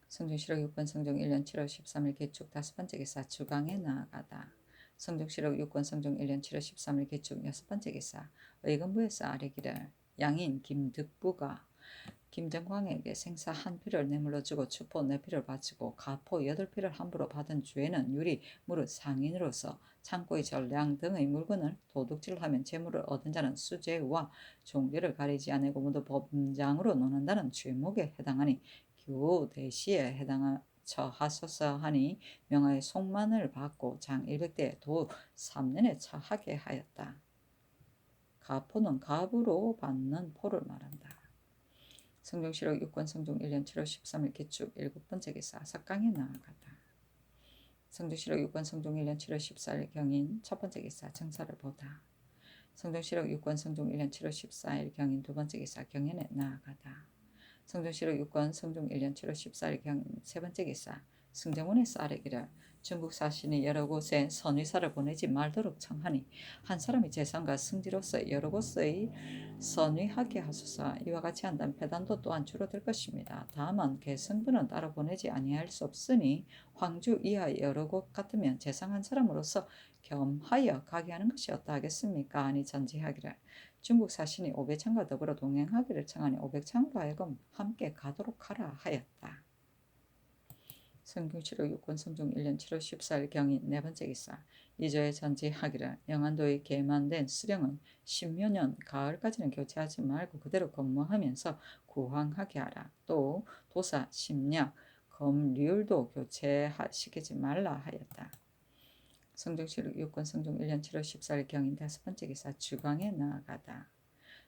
성종시록 6권 성종 1년 7월 13일 개축 다섯 번째 기사 주강에 나아가다. 성종시록 6권 성종 1년 7월 13일 개축 여섯 번째 기사 의금부에서 아뢰기를 양인 김득부가 김정광에게 생사 한 필을 내물러 주고 추포 네 필을 바치고 가포 여덟 필을 함부로 받은 죄는 유리 무릇 상인으로서 창고의 전량 등의 물건을 도둑질하면 재물을 얻은 자는 수재와 종교를 가리지 아니고 모두 범장으로 논한다는 죄목에 해당하니 교대시에 처하소서 하니 명하에 속만을 받고 장 100대 도 3년에 처하게 하였다. 가포는 갑으로 받는 포를 말한다. 성종시록 6권 성종 1년 7월 13일 기축 일곱 번째 기사 석강에 나아가다. 성종시록 6권 성종 1년 7월 14일 경인 첫 번째 기사 정사를 보다. 성종시록 6권 성종 1년 7월 14일 경인 두 번째 기사 경연에 나아가다. 성종시록 6권 성종 1년 7월 14일 경인 세 번째 기사 승정원에서 아뢰기를 중국 사신이 여러 곳에 선의사를 보내지 말도록 청하니 한 사람이 재상과 승지로서 여러 곳의 선의하게 하소서. 이와 같이 한다면 배단도 또한 줄어들 것입니다. 다만 개성부는 따로 보내지 아니할 수 없으니 황주 이하 여러 곳 같으면 재상 한 사람으로서 겸하여 가게 하는 것이 어떠하겠습니까? 아니 전지하기를 중국 사신이 오백창과 더불어 동행하기를 청하니 오백창과 하여금 함께 가도록 하라 하였다. 성종시록 6권 성종 1년 7월 14일 경인 네 번째 기사 이조의 전지하기를 영안도에 개만된 수령은 10여 년 가을까지는 교체하지 말고 그대로 근무하면서 구황하게 하라. 또 도사, 심약, 검률도 교체시키지 말라 하였다. 성종시록 6권 성종 1년 7월 14일 경인 다섯 번째 기사 주광에 나아가다.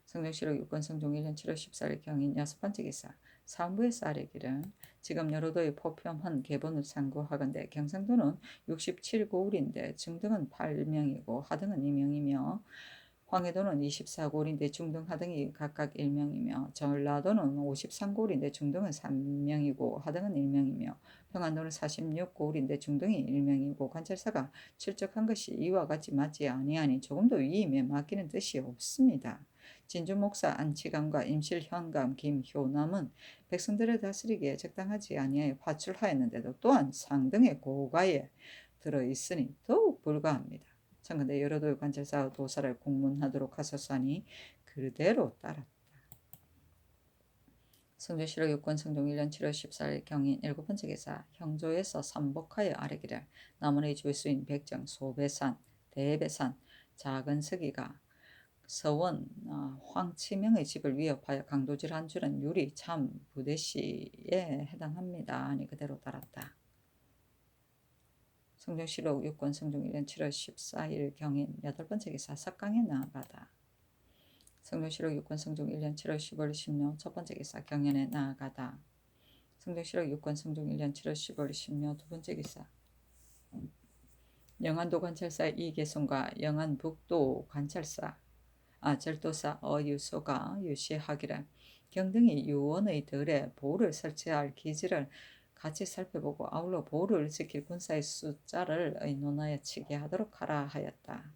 성종시록 6권 성종 1년 7월 14일 경인 여섯 번째 기사 사헌부에서 아뢰기를 지금 여러도의 포평한 계본을 상고하건대 경상도는 67고을인데 중등은 8명이고 하등은 2명이며 황해도는 24골인데 중등 하등이 각각 1명이며 전라도는 53골인데 중등은 3명이고 하등은 1명이며 평안도는 46골인데 중등이 1명이고 관찰사가 출적한 것이 이와 같이 맞지 아니하니 조금도 위임에 맡기는 뜻이 없습니다. 진주 목사 안치감과 임실 현감 김효남은 백성들을 다스리기에 적당하지 아니하여 파출하였는데도 또한 상등의 고가에 들어있으니 더욱 불가합니다. 청근대 여러도의 관찰사 도사를 공문하도록 하소서하니 그대로 따랐다. 성조실록 6권 성종 1년 7월 14일 경인 7번째 기사 형조에서 삼복하여 아뢰기를 남원의 주수인 백정 소배산 대배산 작은 서기가 서원 황치명의 집을 위협하여 강도질한 줄은 유리 참 부대시에 해당합니다. 아니 그대로 따랐다. 성종실록 6권 성종 1년 7월 14일 경인 8번째 기사 석강에 나아가다. 성종실록 6권 성종 1년 7월 15일 10묘 첫번째 기사 경연에 나아가다. 성종실록 6권 성종 1년 7월 15일 10묘 두번째 기사 영안도 관찰사 이계송과 영안북도 관찰사 절도사 어유소가 유시하기를 경등이 유원의 덜에 보를 설치할 기지를 같이 살펴보고 아울러 보를 지킬 군사의 숫자를 의논하여 치게 하도록 하라 하였다.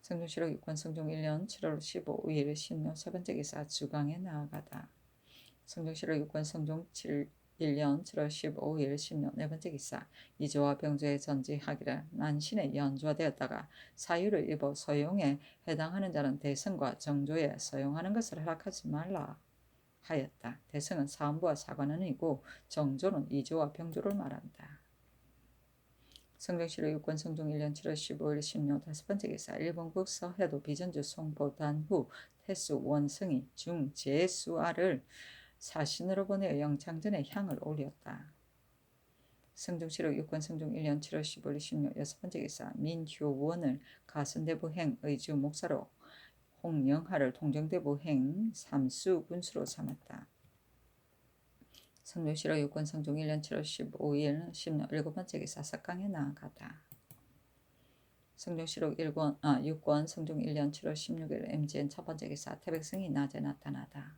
성종실록 6권 성종 1년 7월 15일 신묘 세번째 기사 주강에 나아가다. 성종실록 6권 성종 1년 7월 15일 신묘 네번째 기사 이조와 병조에 전지하기를 난신에 연주되었다가 사유를 입어 서용에 해당하는 자는 대성과 정조에 서용하는 것을 허락하지 말라 하였다. 대성은 사헌부와 사관원이고 정조는 이조와 병조를 말한다. 성종실록 6권 성종 1년 7월 15일 신묘 다섯번째 기사 일본국 서해도 비전주 송보 단후 태수 원승이 중제수아를 사신으로 보내어 영창전에 향을 올렸다. 성종실록 6권 성종 1년 7월 15일 신묘 여섯번째 기사 민효원을 가선대부 행 의주 목사로 홍영하를 통정대부 행 삼수 군수로 삼았다. 성종실록 6권 성종 1년 7월 15일 신묘 일곱번째 기사 석강에 나아가다. 성종실록 6권 성종 1년 7월 16일 MGN 첫번째 기사 태백성이 낮에 나타나다.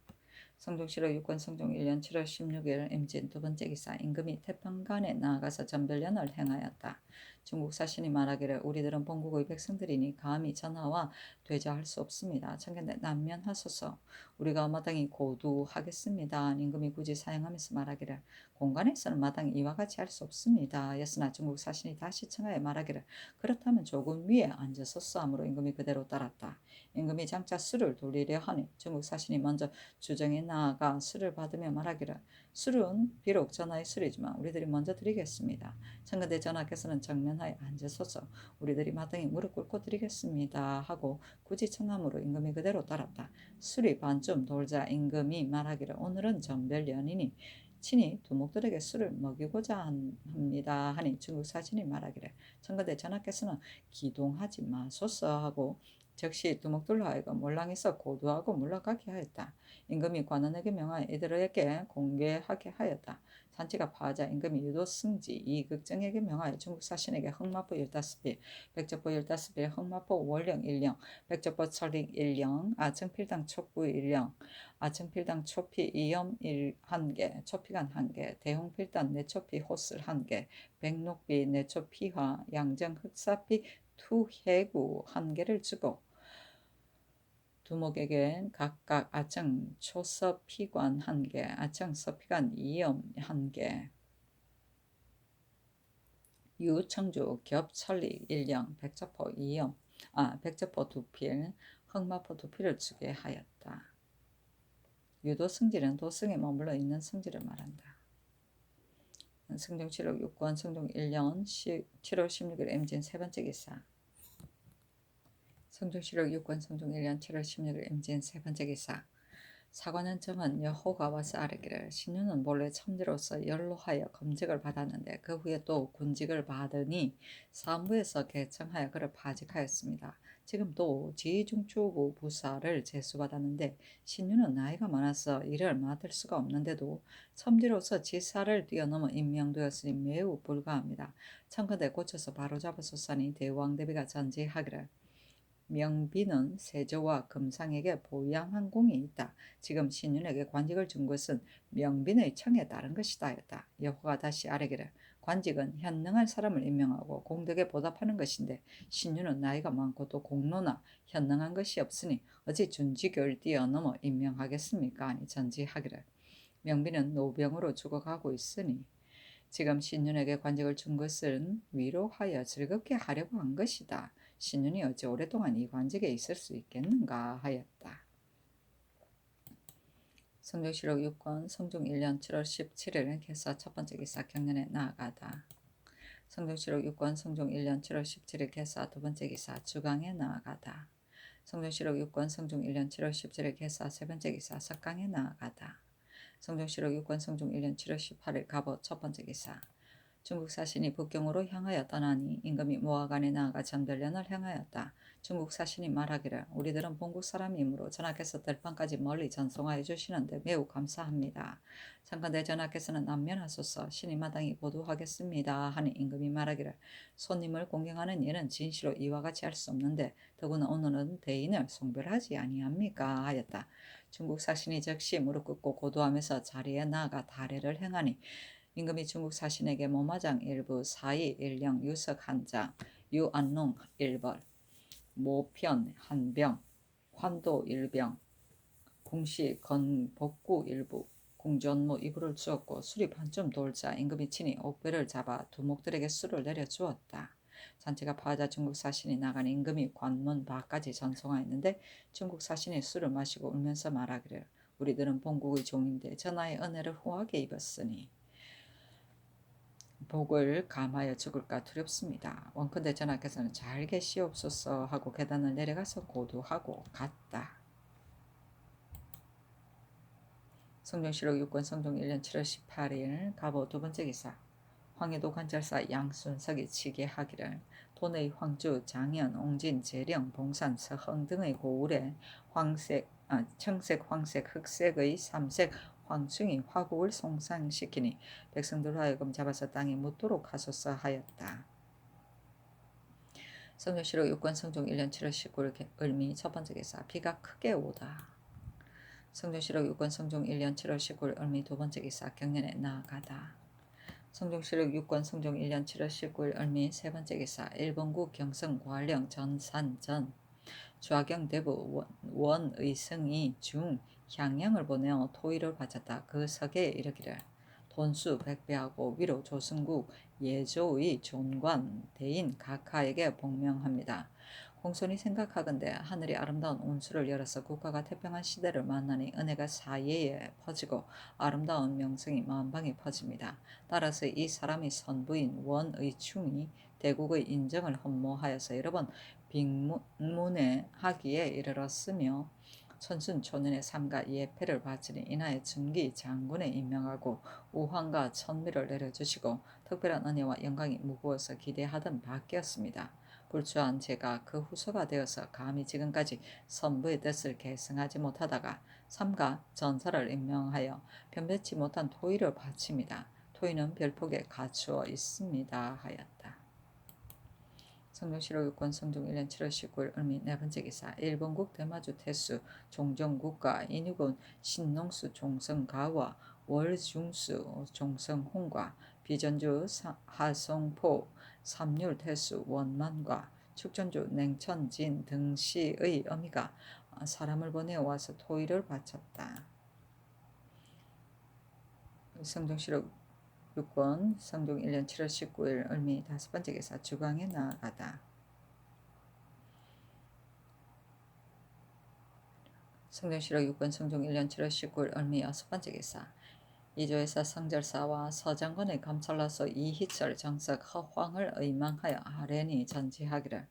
성종실록 6권 성종 1년 7월 16일 임진 두번째 기사 임금이 태평간에 나아가서 전별련을 행하였다. 중국 사신이 말하기를 우리들은 본국의 백성들이니 감히 전하와 되자할 수 없습니다. 청견대 난면하소서. 우리가 마땅히 고두하겠습니다. 임금이 굳이 사양하면서 말하기를 공간에서는 마땅히 이와 같이 할 수 없습니다. 였으나 중국 사신이 다시 청하여 말하기를 그렇다면 조금 위에 앉아서서 하므로 임금이 그대로 따랐다. 임금이 장차 수를 돌리려 하니 중국 사신이 먼저 주정에 나아가 수를 받으며 말하기를 술은 비록 전하의 술이지만 우리들이 먼저 드리겠습니다. 청근대 전하께서는 정면하에 앉으소서. 우리들이 마땅히 무릎 꿇고 드리겠습니다 하고 굳이 청함으로 임금이 그대로 따랐다. 술이 반쯤 돌자 임금이 말하기를 오늘은 전별연이니 친히 두목들에게 술을 먹이고자 합니다 하니 중국 사신이 말하기를 청근대 전하께서는 기동하지 마소서 하고 즉시 두목들로 하여금 몰랑에서 고두하고 물러가게 하였다. 임금이 관원에게 명하여 이들에게 공개하게 하였다. 잔치가 파하자 임금이 유도 승지 이극정에게 명하여 중국 사신에게 흑마포 15일, 백적보 15일, 흑마포 월령 1령, 백적보 철링 1령, 아청필당 촉구 1령, 아청필당 초피 2염 1개, 초피간 1개, 대홍필당 내초피 호슬 1개, 백록비 내초피화, 양정 흑사피 투해구 1개를 주고 두목에게 각각 아청 초서피관 1개, 아청 서피관 2염 1개, 유청주 겹철리 1령, 백조포 2염, 백조포 2필, 흑마포 2필을 주게 하였다. 유도 승지는 도성에 머물러 있는 승지를 말한다. 성종실록 6권 성종 1년 7월 16일 임진 세번째 기사 성종실록 6권 성종 1년 7월 16일 임진 세번째 기사 사관은 정은 여호가 와서 아뢰기를 신유는 본래 첨지로서 연로하여 검직을 받았는데 그 후에 또 군직을 받으니 사무에서 개청하여 그를 파직하였습니다. 지금 또 지중추부 부사를 제수받았는데 신유는 나이가 많아서 일을 맡을 수가 없는데도 첨지로서 지사를 뛰어넘어 임명되었으니 매우 불가합니다. 청컨대 고쳐서 바로잡아소서니 대왕대비가 전지하기를 명비는 세조와 금상에게 보양한 공이 있다. 지금 신윤에게 관직을 준 것은 명빈의 청에 따른 것이다 하였다. 여호가 다시 아뢰기를 관직은 현능한 사람을 임명하고 공덕에 보답하는 것인데 신윤은 나이가 많고 또 공로나 현능한 것이 없으니 어찌 준직을 뛰어넘어 임명하겠습니까? 아니 전지하기를 명빈은 노병으로 죽어가고 있으니 지금 신윤에게 관직을 준 것은 위로하여 즐겁게 하려고 한 것이다. 신윤이 어찌 오랫동안 이 관직에 있을 수 있겠는가 하였다. 성종실록 6권 성종 1년 7월 17일 개사 첫 번째 기사 경련에 나아가다. 성종실록 6권 성종 1년 7월 17일 개사 두 번째 기사 주강에 나아가다. 성종실록 6권 성종 1년 7월 17일 개사 세 번째 기사 석강에 나아가다. 성종실록 6권 성종 1년 7월 18일 갑오 첫 번째 기사 중국 사신이 북경으로 향하여 떠나니 임금이 모하간에 나아가 정별련을 향하였다. 중국 사신이 말하기를 우리들은 본국 사람이므로 전하께서 들판까지 멀리 전송하여 주시는데 매우 감사합니다. 장건대 전하께서는 안면하소서 신이 마땅히 보도하겠습니다. 하니 임금이 말하기를 손님을 공경하는 일은 진시로 이와 같이 할 수 없는데 더구나 오늘은 대인을 송별하지 아니합니까? 하였다. 중국 사신이 즉시 무릎 꿇고 고도하면서 자리에 나아가 다례를 행하니 임금이 중국 사신에게 모마장 1부, 사이 1령, 유석 1장, 유안농 1벌, 모편 1병, 환도 1병, 공시 건복구 1부, 궁전무 2부를 주었고 술이 반쯤 돌자 임금이 친히 옥배를 잡아 두목들에게 술을 내려주었다. 잔치가 파하자 중국 사신이 나간 임금이 관문 밖까지 전송하였는데 중국 사신이 술을 마시고 울면서 말하기를 우리들은 본국의 종인데 전하의 은혜를 후하게 입었으니 복을 감하여 죽을까 두렵습니다. 원컨대 전하께서는 잘 계시옵소서 하고 계단을 내려가서 고도하고 갔다. 성종실록 6권 성종 1년 7월 18일 갑오 두 번째 기사 황해도 관찰사 양순석이 치게하기를 도내의 황주, 장현, 옹진, 재령, 봉산, 서흥 등의 고을에 청색, 황색, 흑색의 삼색 황충이 화국을 송상시키니 백성들 하여금 잡아서 땅에 묻도록 하소서 하였다. 성종실록 6권 성종 1년 7월 19일 을미 첫 번째 기사 비가 크게 오다. 성종실록 6권 성종 1년 7월 19일 을미 두 번째 기사 경련에 나아가다. 성종실록 6권 성종 1년 7월 19일 을미 세 번째 기사 일본국 경성 관령 전산전 좌경 대부 원의성이 중 향양을 보내어 토의를 바쳤다. 그 석에 이르기를 돈수 백배하고 위로 조승국 예조의 존관 대인 각하에게 복명합니다. 공손히 생각하건대 하늘이 아름다운 운수를 열어서 국가가 태평한 시대를 만나니 은혜가 사예에 퍼지고 아름다운 명성이 만방에 퍼집니다. 따라서 이 사람이 선부인 원의충이 대국의 인정을 흠모하여서 여러 번 빅문에 하기에 이르렀으며 천순초년에 삼가 예패를 바치니 이나의 준기 장군에 임명하고 우환과 천미를 내려주시고 특별한 은혜와 영광이 무거워서 기대하던 바뀌었습니다. 불주한 제가 그 후소가 되어서 감히 지금까지 선부의 뜻을 계승하지 못하다가 삼가 전사를 임명하여 변변치 못한 토의를 바칩니다. 토의는 별폭에 갖추어 있습니다. 하였다. 성종실록 6권 성종 1년 7월 19일 을미 네 번째 기사 일본국 대마주 태수 종정국과 인유군 신농수 종성가와 월중수 종성홍과 비전주 하성포 삼률 태수 원만과 축전주 냉천진 등시의 어미가 사람을 보내어 와서 토의를 바쳤다. 성종실록 6권 성종 1년 7월 19일 을미 다섯 번째 기사 주강에 나아가다. 성종실록 6권 성종 1년 7월 19일 을미 여섯 번째 기사 이조에서 성절사와 서장관의 감찰로서 이희철, 정석, 허황을 의망하여 하련히 전지하기를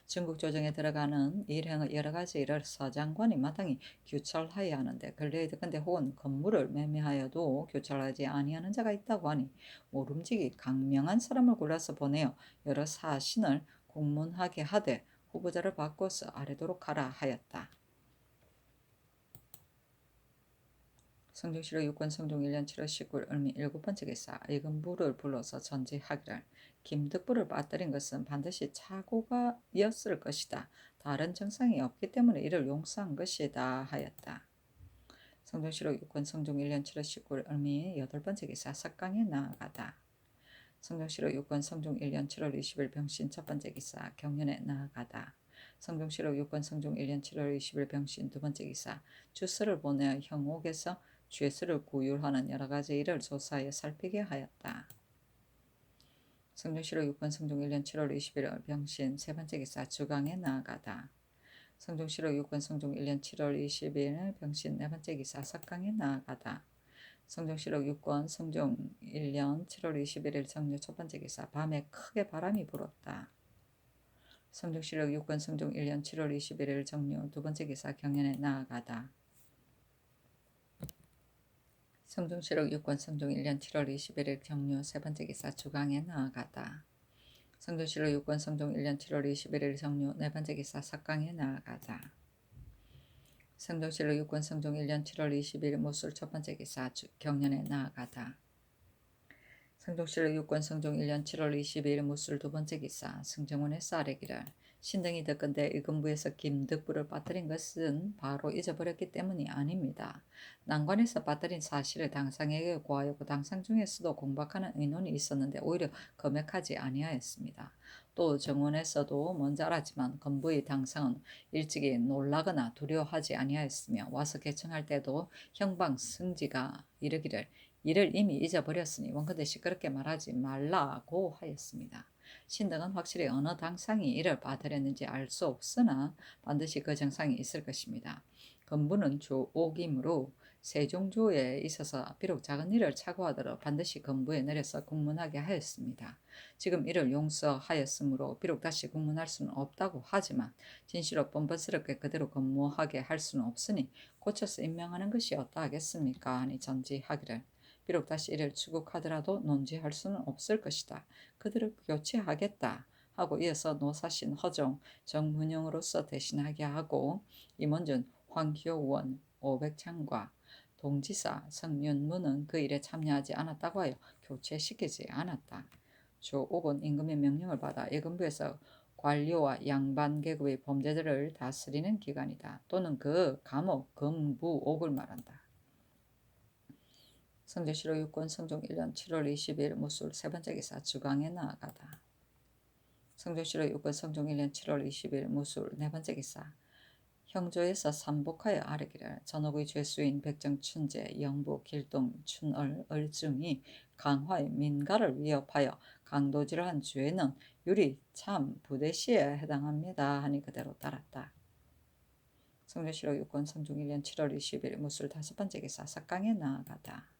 중국 조정에 들어가는 일행의 여러 가지 일을 서장관이 마땅히 규찰하여야 하는데 근래에든데 혹은 건물을 매매하여도 규찰하지 아니하는 자가 있다고 하니 모름지기 강명한 사람을 골라서 보내어 여러 사신을 공문하게 하되 후보자를 바꿔서 아래도록 하라 하였다. 성종실록 6권 성종 1년 7월 19일 을미 일곱 번째 기사 의금부를 불러서 전지하기를 김덕부를 빠뜨린 것은 반드시 착오가였을 것이다. 다른 증상이 없기 때문에 이를 용서한 것이다 하였다. 성종실록 6권 성종 1년 7월 19일 을미 8번째 기사 석강에 나아가다. 성종실록 6권 성종 1년 7월 20일 병신 첫번째 기사 경연에 나아가다. 성종실록 6권 성종 1년 7월 20일 병신 두번째 기사 주서를 보내어 형옥에서 죄수를 구휼하는 여러가지 일을 조사하여 살피게 하였다. 성종실록 6권 성종 1년 7월 20일 병신 세번째 기사 주강에 나아가다. 성종실록 6권 성종 1년 7월 20일 병신 네번째 기사 석강에 나아가다. 성종실록 6권 성종 1년 7월 21일 정유 첫번째 기사 밤에 크게 바람이 불었다. 성종실록 6권 성종 1년 7월 21일 정유 두번째 기사 경연에 나아가다. 성종실록 6권 성종 1년 7월 21일 정유 세번째 기사 주강에 나아가다. 성종실록 6권 성종 1년 7월 21일 정유 네번째 기사 석강에 나아가다. 성종실록 6권 성종 1년 7월 20일 모술 첫번째 기사 경연에 나아가다. 성종실록 6권 성종 1년 7월 22일 모술 두번째 기사 승정원의 쌀에기를 신등이 듣건대 의금부에서 김덕부를 빠뜨린 것은 바로 잊어버렸기 때문이 아닙니다. 난관에서 빠뜨린 사실을 당상에게 고하였고 당상 중에서도 공박하는 의논이 있었는데 오히려 검역하지 아니하였습니다. 또 정원에서도 먼저 알았지만 건부의 당상은 일찍이 놀라거나 두려워하지 아니하였으며 와서 개청할 때도 형방 승지가 이르기를 이를 이미 잊어버렸으니 원컨대 시끄럽게 말하지 말라고 하였습니다. 신등은 확실히 어느 당상이 이를 받으렸는지 알 수 없으나 반드시 그 정상이 있을 것입니다. 건부는 조5기므로 세종조에 있어서 비록 작은 일을 착오하더라도 반드시 건부에 내려서 국문하게 하였습니다. 지금 이를 용서하였으므로 비록 다시 국문할 수는 없다고 하지만 진실로 뻔뻔스럽게 그대로 근무하게 할 수는 없으니 고쳐서 임명하는 것이 어떠하겠습니까? 하니 전지하기를 비록 다시 이를 추국하더라도 논지할 수는 없을 것이다. 그들을 교체하겠다 하고 이어서 노사신 허종 정문영으로서 대신하게 하고 임원준 황효원 오백창과 동지사 성윤무는 그 일에 참여하지 않았다고 하여 교체시키지 않았다. 조5은 임금의 명령을 받아 예금부에서 관료와 양반 계급의 범죄들을 다스리는 기관이다. 또는 그 감옥 금부옥을 말한다. 성종실록 6권 성종 1년 7월 20일 모술 세번째 기사 주강에 나아가다. 성종실록 6권 성종 1년 7월 20일 모술 네번째 기사 형조에서 삼복하여 아뢰기를 전옥의 죄수인 백정춘제 영부 길동 춘얼 을중이 강화의 민가를 위협하여 강도질을 한 죄는 유리 참 부대시에 해당합니다 하니 그대로 따랐다. 성종실록 6권 성종 1년 7월 20일 모술 다섯번째 기사 석강에 나아가다.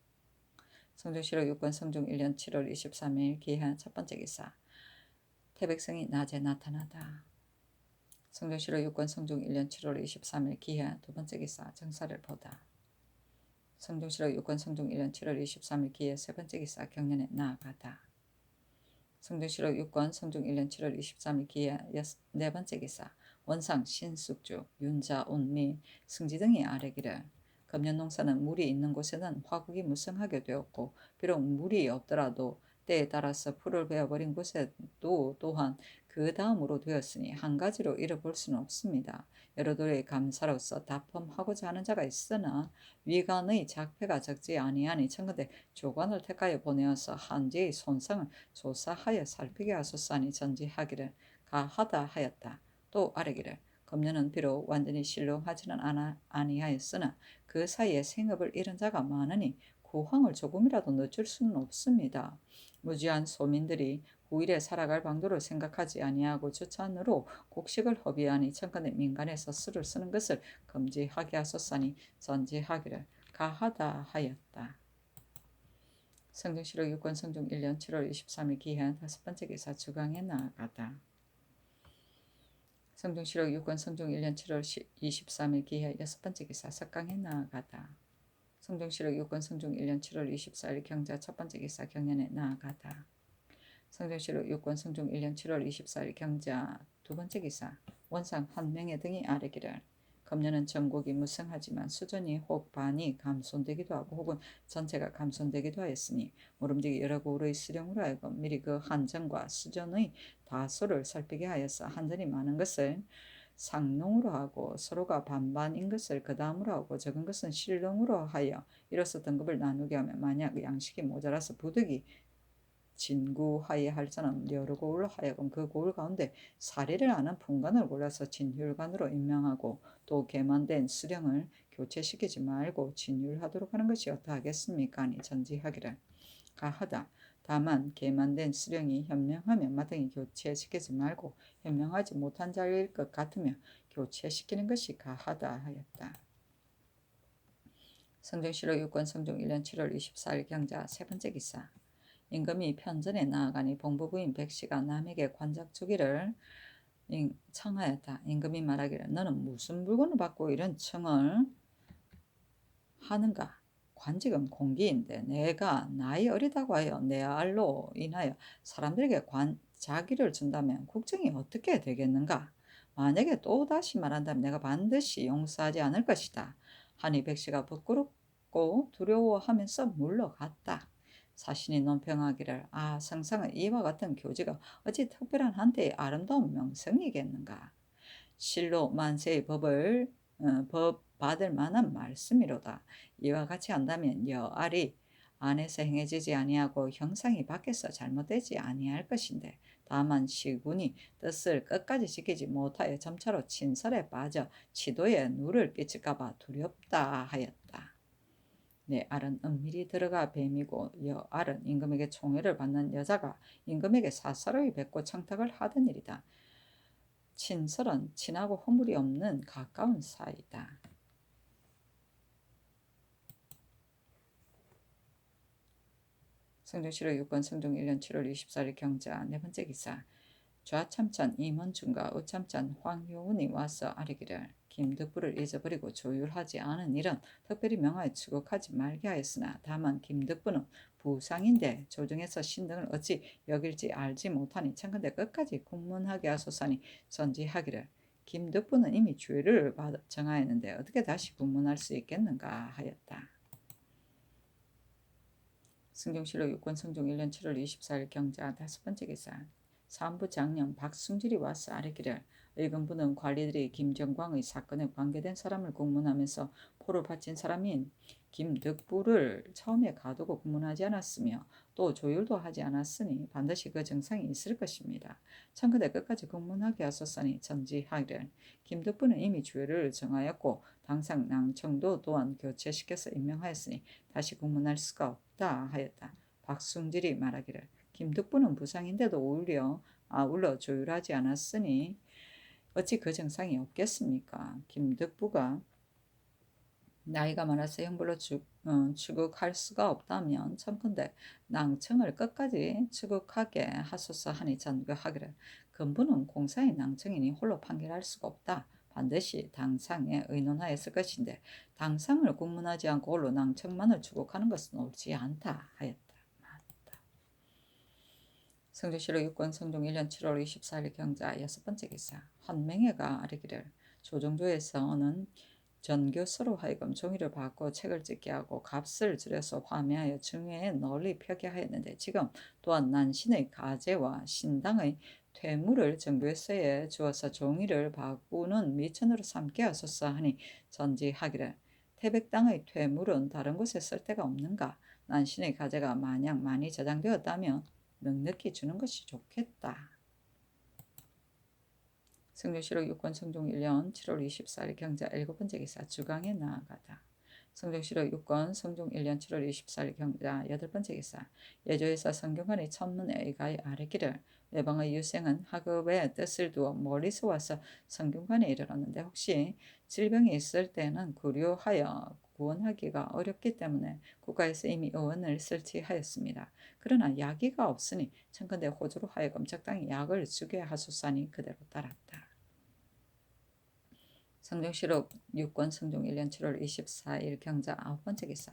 성종실록 6권 성종 1년 7월 23일 기한 첫번째 기사 태백성이 낮에 나타나다. 성종실록 6권 성종 1년 7월 23일 기한 두번째 기사 정사를 보다. 성종실록 6권 성종 1년 7월 23일 기해 세번째 기사 경연에 나아가다. 성종실록 6권 성종 1년 7월 23일 기해 네번째 기사 원상 신숙주 윤자온 및 승지 등이 아뢰기를 금년농사는 물이 있는 곳에는 화국이 무성하게 되었고 비록 물이 없더라도 때에 따라서 풀을 베어버린 곳에도 또한 그 다음으로 되었으니 한 가지로 이를 볼 수는 없습니다. 여러 도의 감사로서 다펌하고자 하는 자가 있으나 위관의 작패가 적지 아니하니 청컨대 조관을 택하여 보내어서 한지의 손상을 조사하여 살피게 하소서 하니 전지하기를 가하다 하였다. 또 아뢰기를 금년은 비록 완전히 신령하지는 아니하였으나 그 사이에 생업을 잃은 자가 많으니 구황을 조금이라도 늦출 수는 없습니다. 무지한 소민들이 후일에 살아갈 방도를 생각하지 아니하고 주찬으로 곡식을 허비하니 청컨대 민간에서 술을 쓰는 것을 금지하게 하소서니 전지하기를 가하다 하였다. 성종실록 6권 성종 1년 7월 23일 기한 다섯번째 기사 주강에 나아가다. 성종실록 6권 성종 1년 7월 23일 기해 여섯번째 기사 석강에 나아가다. 성종실록 6권 성종 1년 7월 24일 경자 첫번째 기사 경연에 나아가다. 성종실록 6권 성종 1년 7월 24일 경자 두번째 기사 원상 한명회 등이 아뢰기를 금년은 전국이 무성하지만 수전이 혹 반이 감손되기도 하고 혹은 전체가 감손되기도 하였으니 모름지기 여러 고을의 수령으로 하여금 미리 그 한전과 수전의 다소를 살피게 하여서 한전이 많은 것을 상농으로 하고 서로가 반반인 것을 그 다음으로 하고 적은 것은 실농으로 하여 이로써 등급을 나누게 하면 만약 양식이 모자라서 부득이 진구하에 할 사람 여러 고울로 하여금 그 고울 가운데 사리를 아는 품관을 골라서 진율관으로 임명하고 또 개만된 수령을 교체시키지 말고 진율하도록 하는 것이 어떠하겠습니까? 아니 전지하기를 가하다. 다만 개만된 수령이 현명하면 마땅히 교체시키지 말고 현명하지 못한 자일 것 같으면 교체시키는 것이 가하다 하였다. 성종실록 6권 성종 1년 7월 24일 경자 세 번째 기사. 임금이 편전에 나아가니 봉부부인 백씨가 남에게 관작 주기를 청하였다. 임금이 말하기를 너는 무슨 물건을 받고 이런 청을 하는가? 관직은 공기인데 내가 나이 어리다고 하여 내 알로 인하여 사람들에게 자기를 준다면 국정이 어떻게 되겠는가? 만약에 또다시 말한다면 내가 반드시 용서하지 않을 것이다. 하니 백씨가 부끄럽고 두려워하면서 물러갔다. 사신이 논평하기를 성상은 이와 같은 교지가 어찌 특별한 한때의 아름다운 명성이겠는가? 실로 만세의 법 받을 만한 말씀이로다. 이와 같이 한다면 여알이 안에서 행해지지 아니하고 형상이 밖에서 잘못되지 아니할 것인데 다만 시군이 뜻을 끝까지 지키지 못하여 점차로 친설에 빠져 치도에 누를 끼칠까봐 두렵다 하였다. 내 알은 은밀히 들어가 뱀이고 여알은 임금에게 총애를 받는 여자가 임금에게 사사로이 뵙고 청탁을 하던 일이다. 친설은 친하고 허물이 없는 가까운 사이다. 성종실록 6권 성종 1년 7월 24일 경자 네 번째 기사. 좌참찬 임원준과 우참찬 황효운이 와서 아뢰기를 김덕부를 잊어버리고 조율하지 않은 일은 특별히 명하여 추국하지 말게 하였으나 다만 김덕부는 부상인데 조정에서 신등을 어찌 여길지 알지 못하니 청컨대 끝까지 국문하게 하소서니 전지하기를 김덕부는 이미 죄를 정하였는데 어떻게 다시 국문할 수 있겠는가 하였다. 승종실록 6권 성종 1년 7월 24일 경자 다섯 번째 기사. 사안부 장령 박승질이 와서 아뢰기를 의금부는 관리들이 김정광의 사건에 관계된 사람을 공문하면서 포를 바친 사람인 김덕부를 처음에 가두고 공문하지 않았으며 또 조율도 하지 않았으니 반드시 그 증상이 있을 것입니다. 청컨대 끝까지 공문하게 하소서니 전지하기를 김덕부는 이미 죄를 정하였고 당상 낭청도 또한 교체시켜서 임명하였으니 다시 공문할 수가 없다 하였다. 박승질이 말하기를 김덕부는 부상인데도 아울러 조율하지 않았으니 어찌 그 증상이 없겠습니까? 김덕부가 나이가 많아서 형벌로 추국할 수가 없다면 청컨대 낭청을 끝까지 추국하게 하소서 하니 전교하기를 근부는 공사의 낭청이니 홀로 판결할 수가 없다. 반드시 당상에 의논하였을 것인데 당상을 공문하지 않고 홀로 낭청만을 추국하는 것은 옳지 않다 하였다. 성종실록 6권 성종 1년 7월 24일 경자 여섯 번째 기사. 환맹회가 아뢰기를 조정조에서는 전교서로 하여금 종이를 받고 책을 찍게 하고 값을 줄여서 화매하여 중회에 널리 펴게 하였는데 지금 또한 난신의 가제와 신당의 퇴물을 정교서에 주어서 종이를 바꾸는 미천으로 삼게 하소서 하니 전지하기를 태백당의 퇴물은 다른 곳에 쓸 데가 없는가? 난신의 가제가 만약 많이 저장되었다면 넉넉히 주는 것이 좋겠다. 성종실록 6권 성종 1년 7월 24일 경자 7번째 기사. 주강에 나아가다. 성종실록 6권 성종 1년 7월 24일 경자 8번째 기사. 예조에서 성균관의 천문에 의가에 아뢰기를 외방의 유생은 하급의 뜻을 두어 멀리서 와서 성균관에 이르렀는데 혹시 질병이 있을 때는 구류하여 구원하기가 어렵기 때문에 국가에서 이미 의원을 설치하였습니다. 그러나 약이가 없으니 청컨대 호주로 하여금 적당히 약을 주게 하소서니 그대로 따랐다. 성종실록 6권 성종 1년 7월 24일 경자 9번째 기사.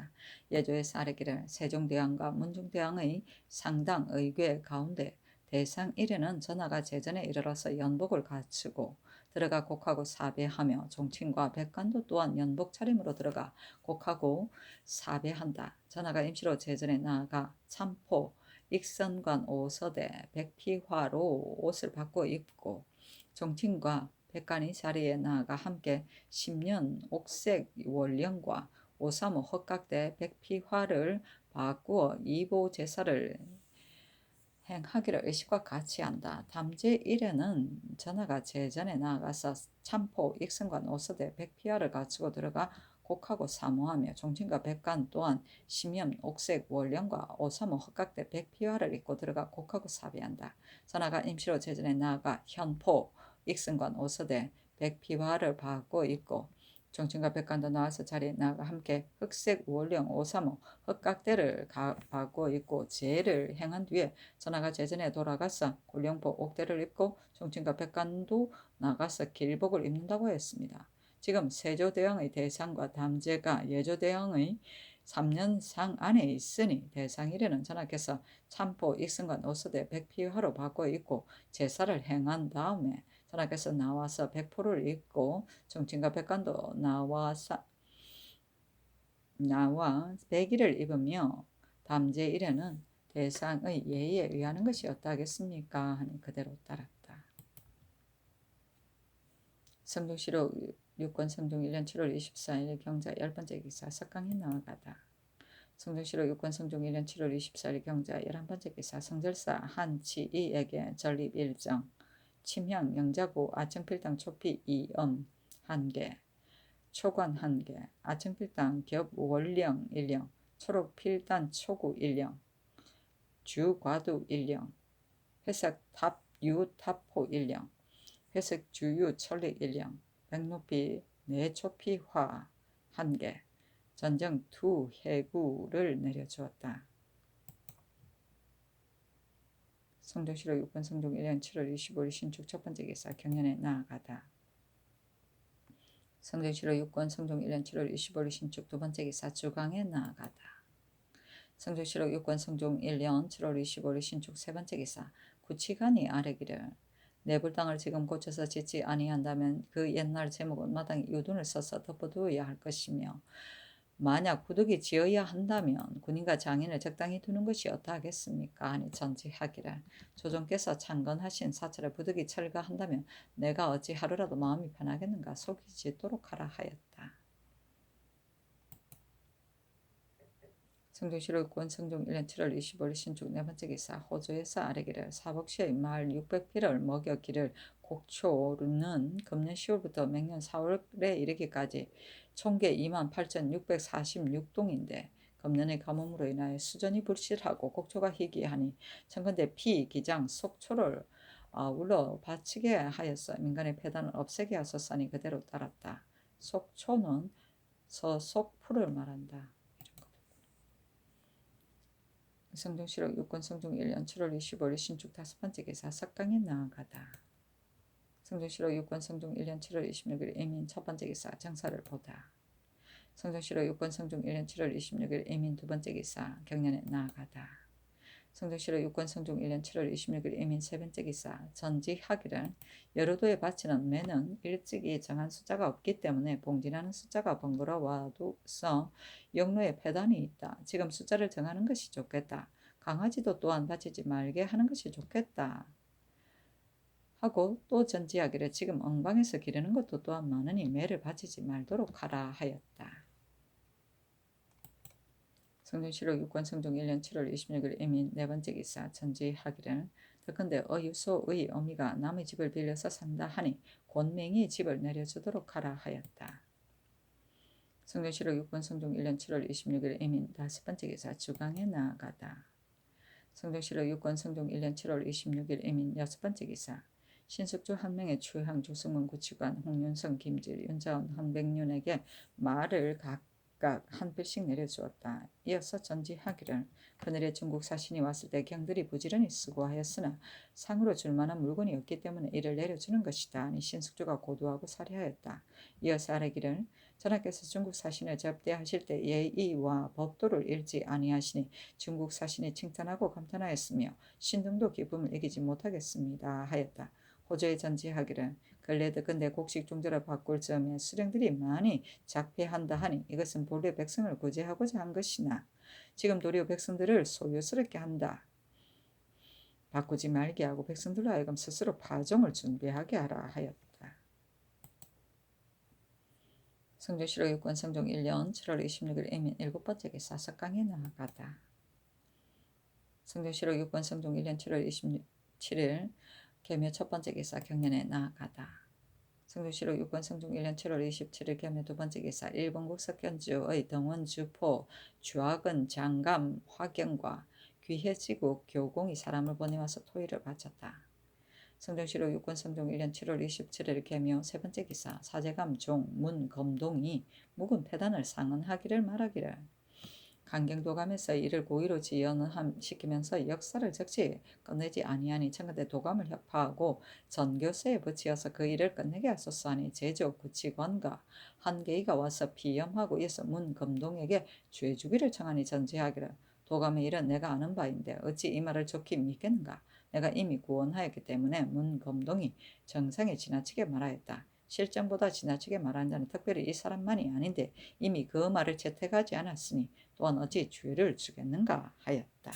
예조에서 아뢰기를 세종대왕과 문중대왕의 상당 의궤 가운데 대상 1회는 전하가 제전에 이르러서 연복을 갖추고 들어가 곡하고 사배하며 종친과 백관도 또한 연복 차림으로 들어가 곡하고 사배한다. 전하가 임시로 제전에 나아가 참포 익선관 오서대 백피화로 옷을 바꿔 입고 종친과 백관이 자리에 나아가 함께 10년 옥색 월령과 535 헛각대 백피화를 바꾸어 이보 제사를 행하기를 의식과 같이 한다. 담제 1에는 전하가 제전에 나아가서 참포 익성관 오서대 백피화를 갖추고 들어가 곡하고 사모하며 종친과 백관 또한 심연 옥색 월령과 535 헛각대 백피화를 입고 들어가 곡하고 사비한다. 전하가 임시로 제전에 나아가 현포 익성관 오서대 백피화를 받고 있고 종친과 백관도 나와서 자리에 나아가 함께 흑색 월령 535 헛각대를 받고 있고 제를 행한 뒤에 전하가 제전에 돌아가서 굴령포 옥대를 입고 종친과 백관도 나가서 길복을 입는다고 했습니다. 지금 세조대왕의 대상과 담제가 예조대왕의 3년상 안에 있으니 대상일에는 전하께서 참포 익성관 오서대 백피화로 받고 있고 제사를 행한 다음에 전하께서 나와서 백포를 입고 종친과 백관도 나와 백일을 입으며 담제일에는 대상의 예의에 의하는 것이 어떠하겠습니까? 하니 그대로 따랐다. 성종시로 육권 성종 1년 7월 24일 경자 10번째 기사 석강이 나아가다. 성종시로 육권 성종 1년 7월 24일 경자 11번째 기사 성절사 한치이에게 전립 일정 침향 영자구 아청필당 초피 2음 1개 초관 1개 아청필당 겹 월령 1령 초록필단 초구 1령 주과두 1령 회색 탑유탑포 1령 회색 주유 천리 1령 백로피 내초피화 1개 전정 투 해구를 내려주었다. 성종시로 6번 성종 1년 7월 25일 신축 첫번째 기사 경연에 나아가다. 성종시로 6권 성종 1년 7월 25일 신축 두번째 기사 주강에 나아가다. 성종시로 6권 성종 1년 7월 25일 신축 세번째 기사 구치관이 아뢰기를 내불 땅을 지금 고쳐서 짓지 아니한다면 그 옛날 제목은 마땅히 유둔을 써서 덮어두어야 할 것이며 만약 부득이 지어야 한다면 군인과 장인을 적당히 두는 것이 어떠하겠습니까? 하니 전지하기를 조정께서 창건하신 사찰을 부득이 철거한다면 내가 어찌 하루라도 마음이 편하겠는가 속이 짓도록 하라 하였다. 성종시로 권 성종 1년 7월 25일 신축 네번째 기사 호주에서 아뢰기를 사복시의 말 600피를 먹여 기를 곡초는 금년 10월부터 맹년 4월에 이르기까지 총계 28,646동인데 금년의 가뭄으로 인하여 수전이 불실하고 곡초가 희귀하니 청건대 피, 기장, 속초를 울러 바치게 하여서 민간의 폐단을 없애게 하소서니 그대로 따랐다. 속초는 서속풀을 말한다. 성종시록 6권 성종 1년 7월 25일 신축 다섯번째 기사 석강에 나아가다. 성종시록 6권 성종 1년 7월 26일 애민 첫번째 기사 정사를 보다. 성종시록 6권 성종 1년 7월 26일 애민 두번째 기사 경연에 나아가다. 성종시록 6권 성종 1년 7월 26일 애민 세번째 기사 전지하기를 여러도에 바치는 매는 일찍이 정한 숫자가 없기 때문에 봉진하는 숫자가 번거로워서 영로에 폐단이 있다. 지금 숫자를 정하는 것이 좋겠다. 강아지도 또한 바치지 말게 하는 것이 좋겠다. 하고 또 전지하기를 지금 엉방에서 기르는 것도 또한 많으니 매를 바치지 말도록 하라 하였다. 성종시록 6권 성종 1년 7월 26일 애민 네번째 기사 전지하기를 더건대 어유소의 어미가 남의 집을 빌려서 산다 하니 권맹이 집을 내려주도록 하라 하였다. 성종시록 6권 성종 1년 7월 26일 애민 다섯번째 기사 주강에 나아가다. 성종시록 6권 성종 1년 7월 26일 애민 여섯번째 기사 신숙주 한 명의 추향 조승문 구치관 홍윤성 김질 윤자원 한백륜에게 말을 각각 한 필씩 내려주었다. 이어서 전지하기를 그늘에 중국 사신이 왔을 때 경들이 부지런히 수고하였으나 상으로 줄 만한 물건이 없기 때문에 이를 내려주는 것이다. 아니 신숙주가 고도하고 살해하였다. 이어서 아뢰기를 전하께서 중국 사신을 접대하실 때 예의와 법도를 잃지 아니하시니 중국 사신이 칭찬하고 감탄하였으며 신등도 기쁨을 이기지 못하겠습니다 하였다. 호조에 전지하기를 근래도 근대 곡식 종자를 바꿀 점에 수령들이 많이 작폐한다 하니 이것은 본래 백성을 구제하고자 한 것이나 지금 도리어 백성들을 소유스럽게 한다. 바꾸지 말게 하고 백성들로 하여금 스스로 파종을 준비하게 하라 하였다. 성종실록 6권 성종 1년 7월 26일 이민 7번째 기사 석강에 나아가다. 성종실록 6권 성종 1년 7월 27일 계묘 첫번째 기사 경연에 나아가다. 성종실록 6권 성종 1년 7월 27일 계묘 두번째 기사 일본국 석견주의 등원 주포 주학은 장감 화경과 귀해지국 교공이 사람을 보내와서 토의를 바쳤다. 성종실록 6권 성종 1년 7월 27일 계묘 세번째 기사 사제감 종 문검동이 묵은 패단을 상언하기를 말하기를 강경도감에서 이를 고의로 지연시키면서 역사를 적지 끝내지 아니하니 청와대 도감을 혁파하고 전교세에 붙이어서 그 일을 끝내게 하소서 하니 제조 구치관과 한계이가 와서 피염하고 이어서 문검동에게 죄주기를 청하니 전제하기를 도감의 일은 내가 아는 바인데 어찌 이 말을 좋게 믿겠는가. 내가 이미 구원하였기 때문에 문검동이 정상에 지나치게 말하였다. 실정보다 지나치게 말한 자는 특별히 이 사람만이 아닌데 이미 그 말을 채택하지 않았으니 또한 어찌 죄를 주겠는가 하였다.